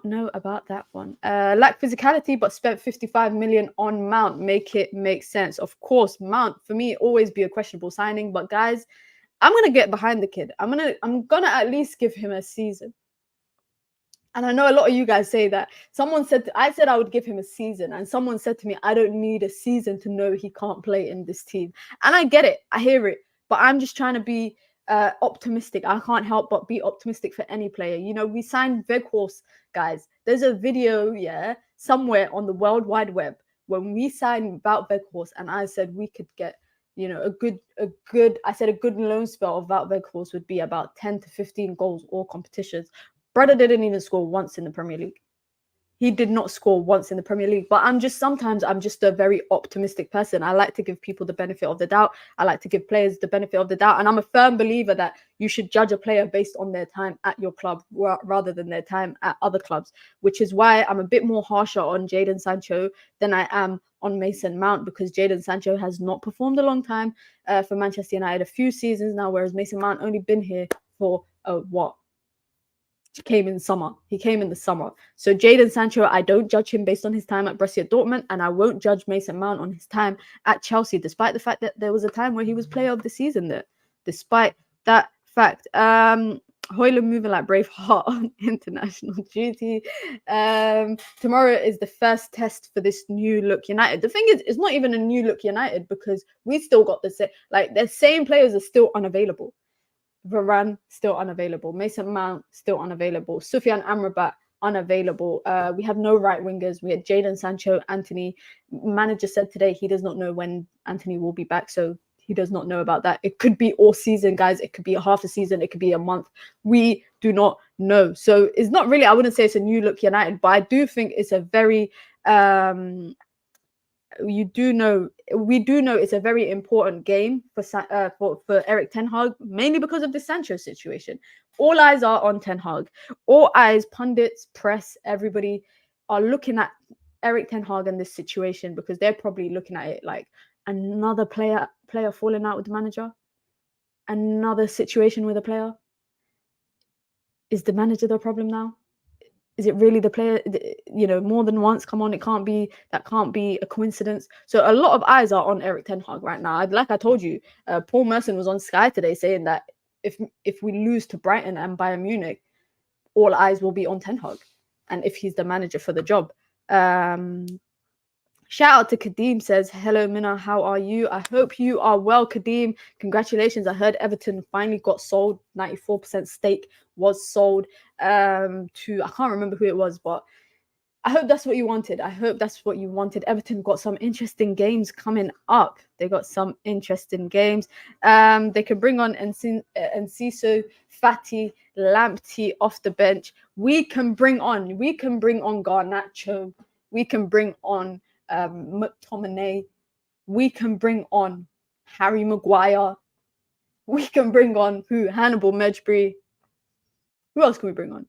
know about that one. Lack physicality, but spent 55 million on Mount. Make it make sense. Of course, Mount, for me, always be a questionable signing. But guys, I'm gonna get behind the kid. I'm gonna at least give him a season. And I know a lot of you guys say that. I said I would give him a season, and someone said to me, I don't need a season to know he can't play in this team. And I get it. I hear it. But I'm just trying to be optimistic. I can't help but be optimistic for any player. You know, we signed Weghorst, guys. There's a video, somewhere on the World Wide Web when we signed Wout Weghorst, and I said we could get, a good loan spell of Wout Weghorst would be about 10 to 15 goals all competitions. Brother didn't even score once in the Premier League. He did not score once in the Premier League. But sometimes I'm just a very optimistic person. I like to give people the benefit of the doubt. I like to give players the benefit of the doubt. And I'm a firm believer that you should judge a player based on their time at your club rather than their time at other clubs, which is why I'm a bit more harsher on Jadon Sancho than I am on Mason Mount, because Jadon Sancho has not performed a long time for Manchester United, a few seasons now, whereas Mason Mount only been here for He came in the summer. So Jadon Sancho, I don't judge him based on his time at Borussia Dortmund, and I won't judge Mason Mount on his time at Chelsea, despite the fact that there was a time where he was player of the season there. Despite that fact, Højlund moving like Braveheart on international duty. Tomorrow is the first test for this new look United. The thing is, it's not even a new look United, because we still got the same players are still unavailable. Varane still unavailable. Mason Mount still unavailable. Sofyan Amrabat unavailable. We have no right wingers. We had Jadon Sancho, Anthony. Manager said today he does not know when Anthony will be back, so he does not know about that. It could be all season, guys. It could be half a season. It could be a month. We do not know. So it's not really, I wouldn't say it's a new look United, but I do think it's a very we do know it's a very important game for Eric Ten Hag, mainly because of the Sancho situation. All eyes are on Ten Hag. All eyes, pundits, press, everybody are looking at Eric Ten Hag in this situation because they're probably looking at it like another player falling out with the manager, another situation with a player. Is the manager the problem now? Is it really the player, more than once? Come on, that can't be a coincidence. So a lot of eyes are on Eric Ten Hag right now. Like I told you, Paul Merson was on Sky today saying that if we lose to Brighton and Bayern Munich, all eyes will be on Ten Hag, and if he's the manager for the job. Shout out to Kadeem, says, hello, Mina, how are you? I hope you are well, Kadeem. Congratulations. I heard Everton finally got sold. 94% stake was sold to, I can't remember who it was, but I hope that's what you wanted. Everton got some interesting games coming up. They got some interesting games. They can bring on Enciso, Fati, Lamptey off the bench. We can bring on Garnacho. We can bring on McTominay. We can bring on Harry Maguire. We can bring on Hannibal Mejbri. Who else can we bring on?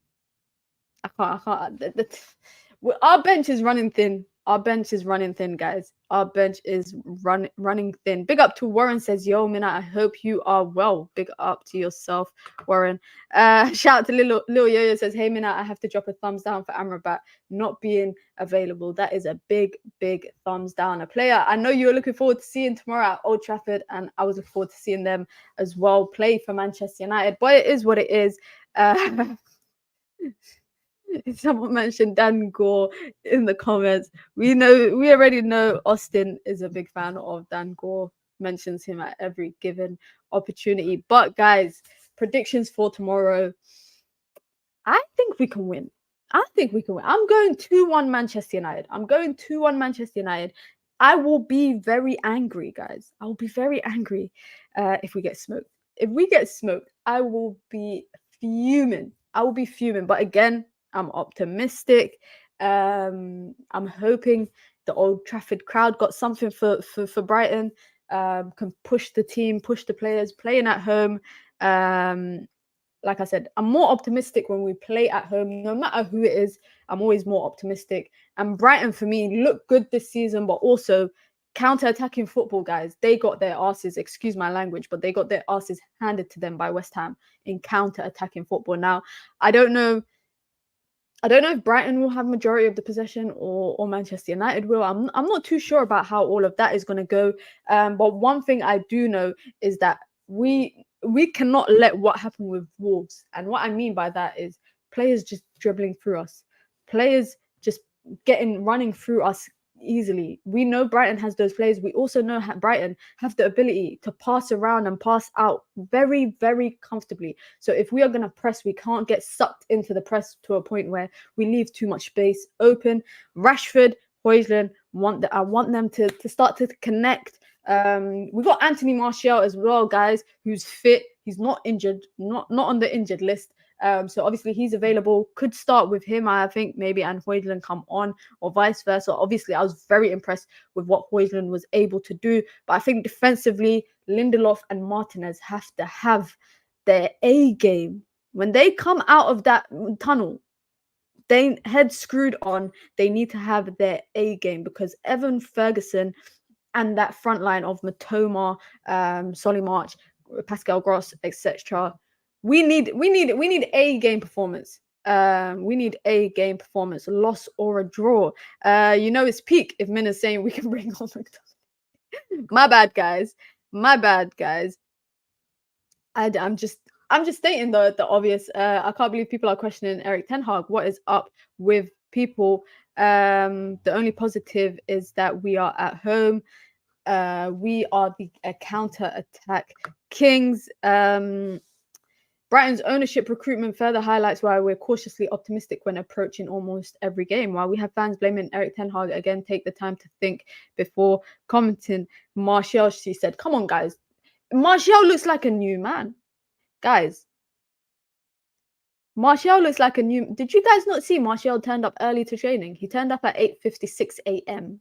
I can't. Our bench is running thin. Guys. Our bench is running thin. Big up to Warren, says, yo, Mina, I hope you are well. Big up to yourself, Warren. Shout out to Lil Yo-Yo, says, hey, Mina, I have to drop a thumbs down for Amrabat not being available. That is a big, big thumbs down. A player I know you're looking forward to seeing tomorrow at Old Trafford, and I was looking forward to seeing them as well play for Manchester United. But it is what it is. Someone mentioned Dan Gore in the comments. We already know Austin is a big fan of Dan Gore, mentions him at every given opportunity. But guys, predictions for tomorrow. I think we can win. I'm going 2-1 Manchester United. I will be very angry, guys. I will be very angry if we get smoked. If we get smoked, I will be fuming. But again, I'm optimistic. I'm hoping the Old Trafford crowd got something for Brighton. Can push the team, push the players, playing at home. Like I said, I'm more optimistic when we play at home. No matter who it is, I'm always more optimistic. And Brighton, for me, look good this season, but also counter-attacking football, guys. They got their asses, excuse my language, but they got their asses handed to them by West Ham in counter-attacking football. Now, I don't know if Brighton will have majority of the possession or Manchester United will. I'm not too sure about how all of that is going to go. But one thing I do know is that we cannot let what happened with Wolves. And what I mean by that is players just dribbling through us. Players just running through us easily. We know Brighton has those players. We also know Brighton have the ability to pass around and pass out very, very comfortably. So if we are going to press, we can't get sucked into the press to a point where we leave too much space open. Rashford, Højlund, I want them to start to connect. We got Anthony Martial as well, guys, who's fit. He's not injured, not on the injured list. So obviously he's available. Could start with him, I think, maybe, and Højlund come on, or vice versa. Obviously, I was very impressed with what Højlund was able to do. But I think defensively, Lindelof and Martinez have to have their A game. When they come out of that tunnel, they head screwed on. They need to have their A game, because Evan Ferguson and that front line of Matoma, Solly March, Pascal Gross, etc. We need a game performance. We need a game performance, loss or a draw. It's peak if Mina's saying we can bring on McTominay. My bad, guys. I'm just stating the obvious. I can't believe people are questioning Eric Ten Hag. What is up with people? The only positive is that we are at home. We are the counter-attack kings. Brighton's ownership recruitment further highlights why we're cautiously optimistic when approaching almost every game. While we have fans blaming Erik ten Hag, again, take the time to think before commenting. Martial, she said, come on, guys. Martial looks like a new man. Guys, Martial looks like a new... Did you guys not see Martial turned up early to training? He turned up at 8:56 a.m.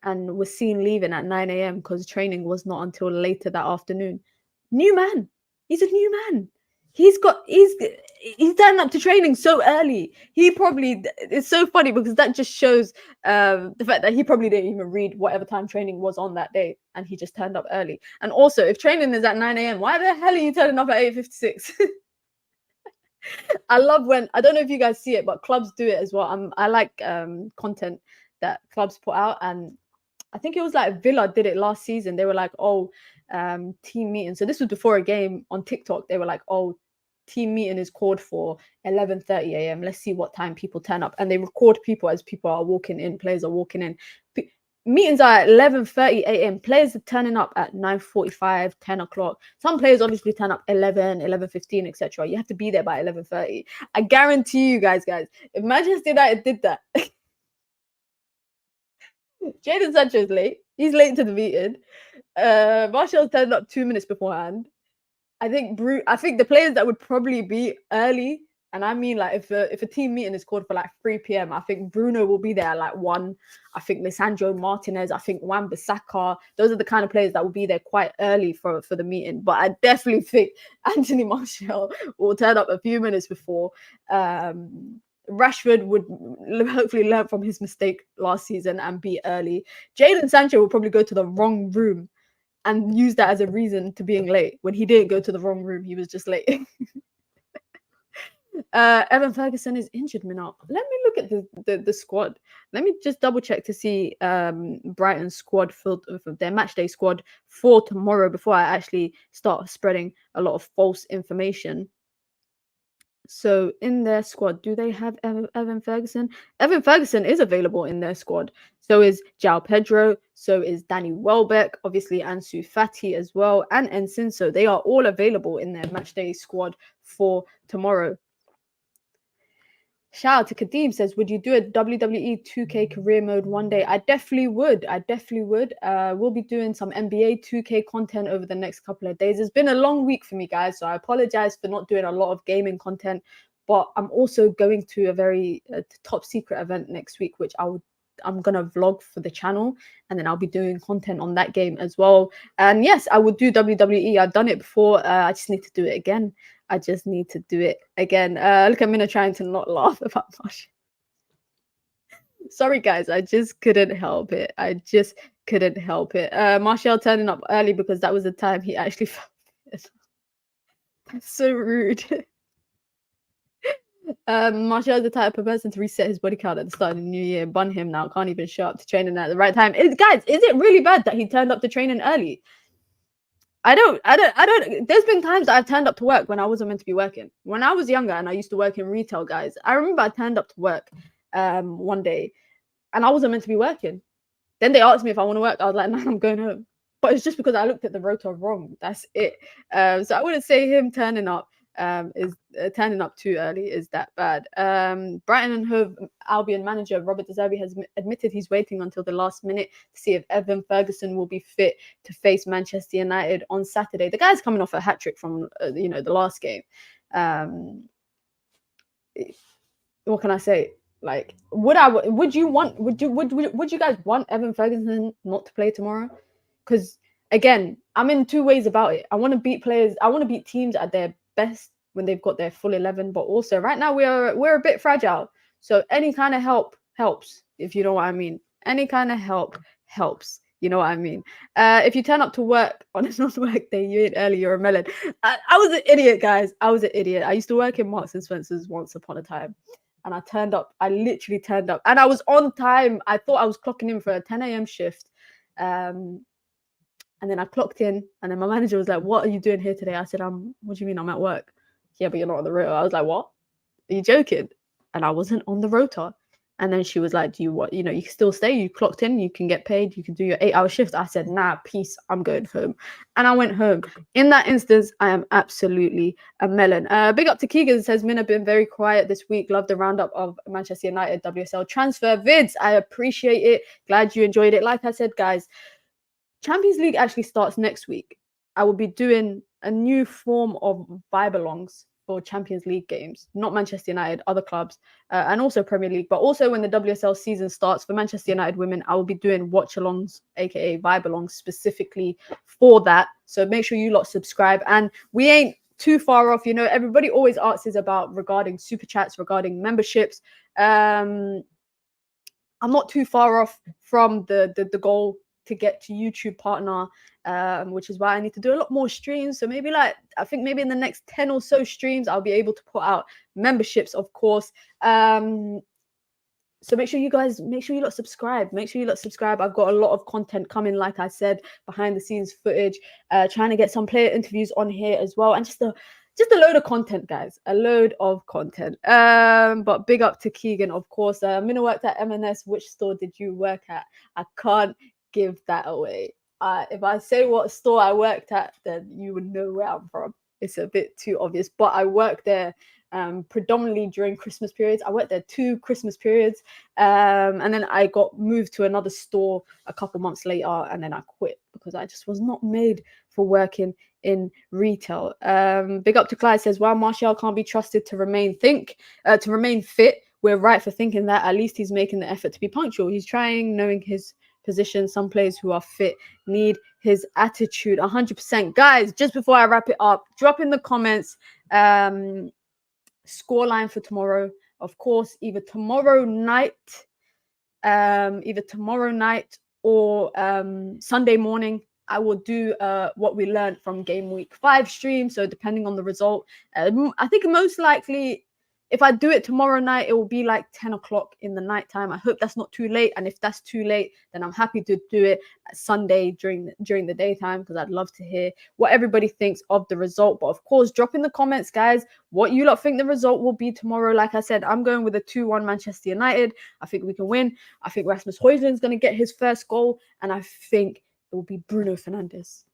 and was seen leaving at 9 a.m. because training was not until later that afternoon. New man. He's a new man. He's turned up to training so early. He probably... It's so funny because that just shows the fact that he probably didn't even read whatever time training was on that day, and he just turned up early. And also, if training is at 9 a.m., why the hell are you turning up at 8:56? I love when... I don't know if you guys see it, but clubs do it as well. I like content that clubs put out, and I think it was like Villa did it last season. They were like, oh, team meeting. So this was before a game on TikTok. They were like, oh, team meeting is called for 11:30 a.m. Let's see what time people turn up. And they record people as people are walking in, players are walking in. Meetings are at 11:30 a.m. Players are turning up at 9:45, 10 o'clock. Some players obviously turn up 11, 11:15, etc. You have to be there by 11:30. I guarantee you guys, if Manchester United did that, Jadon Sancho's late. He's late to the meeting. Martial's turned up 2 minutes beforehand. I think the players that would probably be early, and I mean like if a team meeting is called for like 3 p.m, I think Bruno will be there at like 1. I think Lisandro Martinez, I think Wan-Bissaka, those are the kind of players that will be there quite early for the meeting. But I definitely think Anthony Martial will turn up a few minutes before. Rashford would hopefully learn from his mistake last season and be early. Jadon Sancho will probably go to the wrong room and use that as a reason to being late, when he didn't go to the wrong room. He was just late. Evan Ferguson is injured, Minot. Let me look at the squad. Let me just double check to see Brighton's squad, their matchday squad for tomorrow, before I actually start spreading a lot of false information. So in their squad, do they have Evan Ferguson? Evan Ferguson is available in their squad. So is João Pedro. So is Danny Welbeck. Obviously, Ansu Fati as well. And Ensign. So they are all available in their matchday squad for tomorrow. Shout out to Kadeem, says, would you do a WWE 2K career mode one day? I definitely would. We'll be doing some NBA 2K content over the next couple of days. It's been a long week for me, guys, so I apologize for not doing a lot of gaming content, but I'm also going to a very top secret event next week, which I'm gonna vlog for the channel, and then I'll be doing content on that game as well. And yes, I would do WWE. I've done it before. I just need to do it again. Look at Mina trying to not laugh about Martial. Sorry, guys. I just couldn't help it. Martial turning up early because that was the time he actually felt it. That's so rude. Martial is the type of person to reset his body count at the start of the new year. Bun him now. Can't even show up to training at the right time. Guys, is it really bad that he turned up to training early? I don't. There's been times that I've turned up to work when I wasn't meant to be working. When I was younger and I used to work in retail, guys, I remember I turned up to work one day and I wasn't meant to be working. Then they asked me if I want to work. I was like, no, I'm going home. But it's just because I looked at the rota wrong. That's it. So I wouldn't say him turning up turning up too early is that bad. Brighton and Hove Albion manager Robert De Zerbi has admitted he's waiting until the last minute to see if Evan Ferguson will be fit to face Manchester United on Saturday. The guy's coming off a hat-trick from the last game. What can I say? Like, would you guys want Evan Ferguson not to play tomorrow? Because again, I'm in two ways about it. I want to beat players. I want to beat teams at their best when they've got their full 11. But also, right now we're a bit fragile. So any kind of help helps, if you know what I mean. Any kind of help helps. You know what I mean? If you turn up to work on a non-work day, you ain't early, you're a melon. I was an idiot, guys. I was an idiot. I used to work in Marks and Spencer's once upon a time. And I turned up. I literally turned up. And I was on time. I thought I was clocking in for a 10 a.m. shift. And then I clocked in. And then my manager was like, what are you doing here today? I said, what do you mean? I'm at work. Yeah, but you're not on the rota. I was like, what? Are you joking? And I wasn't on the rota. And then she was like, do you what? You know, you can still stay. You clocked in. You can get paid. You can do your 8-hour shift. I said, nah, peace. I'm going home. And I went home. In that instance, I am absolutely a melon. Big up to Keegan. Says, Mina been very quiet this week. Love the roundup of Manchester United WSL transfer vids. I appreciate it. Glad you enjoyed it. Like I said, guys, Champions League actually starts next week. I will be doing a new form of vibe-alongs for Champions League games, not Manchester United, other clubs, and also Premier League. But also when the WSL season starts for Manchester United women, I will be doing watch-alongs, aka vibe-alongs, specifically for that. So make sure you lot subscribe. And we ain't too far off. You know, everybody always asks us about regarding super chats, regarding memberships. I'm not too far off from the goal to get to YouTube partner, which is why I need to do a lot more streams. So maybe I think maybe in the next 10 or so streams, I'll be able to put out memberships, of course. So make sure you lot subscribe. Make sure you lot subscribe. I've got a lot of content coming, like I said, behind the scenes footage, trying to get some player interviews on here as well. And just a load of content, guys. A load of content. But big up to Keegan, of course. Mina worked at M&S. Which store did you work at? I can't give that away. If I say what store I worked at, then you would know where I'm from. It's a bit too obvious. But I worked there predominantly during Christmas periods. I worked there 2 Christmas periods. And then I got moved to another store a couple months later, and then I quit because I just was not made for working in retail. Big up to Clyde. Says, while Martial can't be trusted to remain fit, we're right for thinking that at least he's making the effort to be punctual. He's trying, knowing his position. Some players who are fit need his attitude. 100%. Guys, just before I wrap it up, drop in the comments scoreline for tomorrow. Of course, either tomorrow night or Sunday morning. I will do what we learned from game week 5 stream. So depending on the result, I think most likely if I do it tomorrow night, it will be like 10 o'clock in the night time. I hope that's not too late. And if that's too late, then I'm happy to do it Sunday during the daytime, because I'd love to hear what everybody thinks of the result. But of course, drop in the comments, guys, what you lot think the result will be tomorrow. Like I said, I'm going with a 2-1 Manchester United. I think we can win. I think Rasmus Højlund's going to get his first goal. And I think it will be Bruno Fernandes.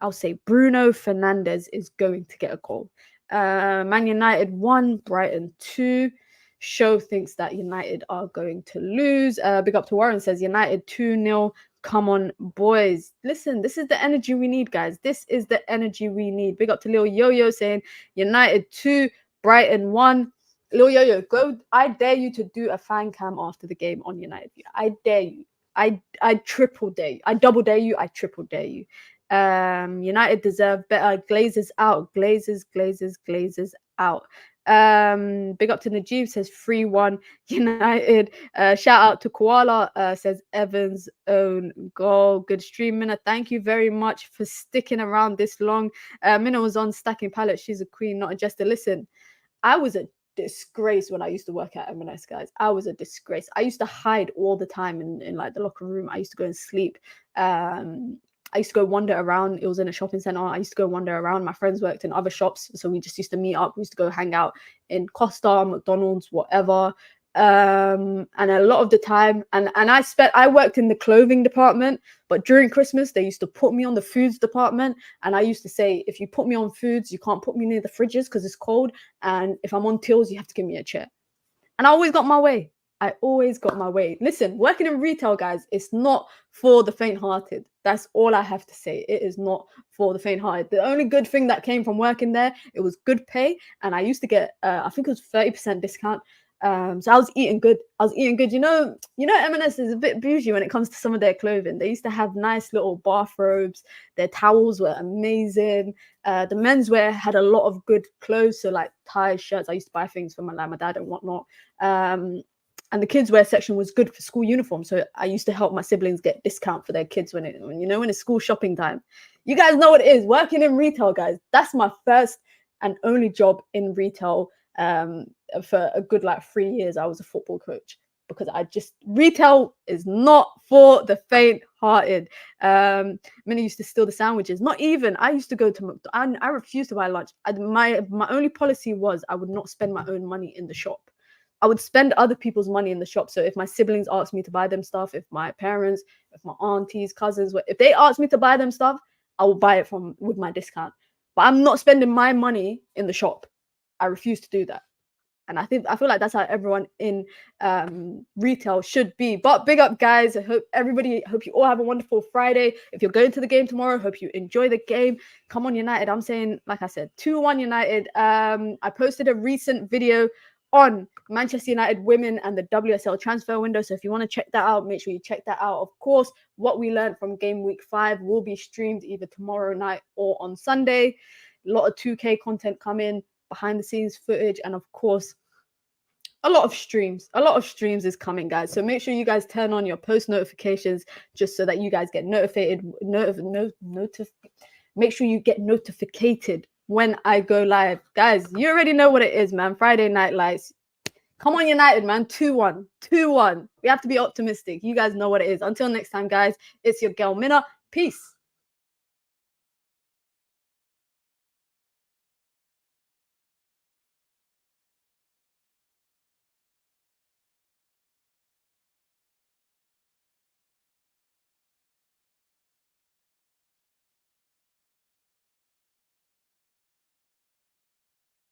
I'll say Bruno Fernandes is going to get a goal. Man United 1, Brighton 2. Show thinks that United are going to lose. Big up to Warren, says United 2-0. Come on, boys. Listen, this is the energy we need, guys. This is the energy we need. Big up to Lil Yo-Yo saying United 2, Brighton 1. Lil Yo-Yo, go. I dare you to do a fan cam after the game on United. I dare you. I triple dare you. I double dare you. I triple dare you. United deserve better. Glazers out. Glazers out. Big up to Najib, says 3-1 United. Shout out to Koala, says Evans own goal. Good stream, Mina. Thank you very much for sticking around this long. Mina was on stacking pallets. She's a queen, not a jester. Listen, I was a disgrace when I used to work at M&S, guys. I was a disgrace. I used to hide all the time in like the locker room. I used to go and sleep. I used to go wander around. It was in a shopping center. I used to go wander around. My friends worked in other shops, so we just used to meet up. We used to go hang out in Costa, McDonald's, whatever. And a lot of the time, and I worked in the clothing department, but during Christmas they used to put me on the foods department, and I used to say, if you put me on foods, you can't put me near the fridges because it's cold, and if I'm on tills, you have to give me a chair. And I always got my way. Listen, working in retail, guys, it's not for the faint-hearted. That's all I have to say. It is not for the faint-hearted. The only good thing that came from working there, it was good pay, and I used to get, I think it was 30% discount. So I was eating good. You know, M&S is a bit bougie when it comes to some of their clothing. They used to have nice little bathrobes. Their towels were amazing. The menswear had a lot of good clothes, so like ties, shirts. I used to buy things for my dad and whatnot. And the kids wear section was good for school uniform. So I used to help my siblings get discount for their kids when it's school shopping time. You guys know what it is. Working in retail, guys. That's my first and only job in retail. For a good 3 years, I was a football coach, because retail is not for the faint-hearted. Many used to steal the sandwiches. Not even. I used to go to McDonald's. I refused to buy lunch. My only policy was I would not spend my own money in the shop. I would spend other people's money in the shop. So if my siblings ask me to buy them stuff, if my parents, if my aunties, cousins, if they ask me to buy them stuff, I will buy it with my discount. But I'm not spending my money in the shop. I refuse to do that. And I feel like that's how everyone in retail should be. But big up, guys. I hope you all have a wonderful Friday. If you're going to the game tomorrow, hope you enjoy the game. Come on, United. I'm saying, like I said, 2-1 United. I posted a recent video on Manchester United women and the WSL transfer window. So if you want to check that out, make sure you check that out. Of course, what we learned from game week 5 will be streamed either tomorrow night or on Sunday. A lot of 2K content coming, behind the scenes footage, and of course a lot of streams is coming, guys. So make sure you guys turn on your post notifications just so that you guys get notified. Make sure you get notificated when I go live, guys. You already know what it is, man. Friday night lights. Come on, United, man. 2-1. We have to be optimistic. You guys know what it is. Until next time, guys, it's your girl Mina. Peace.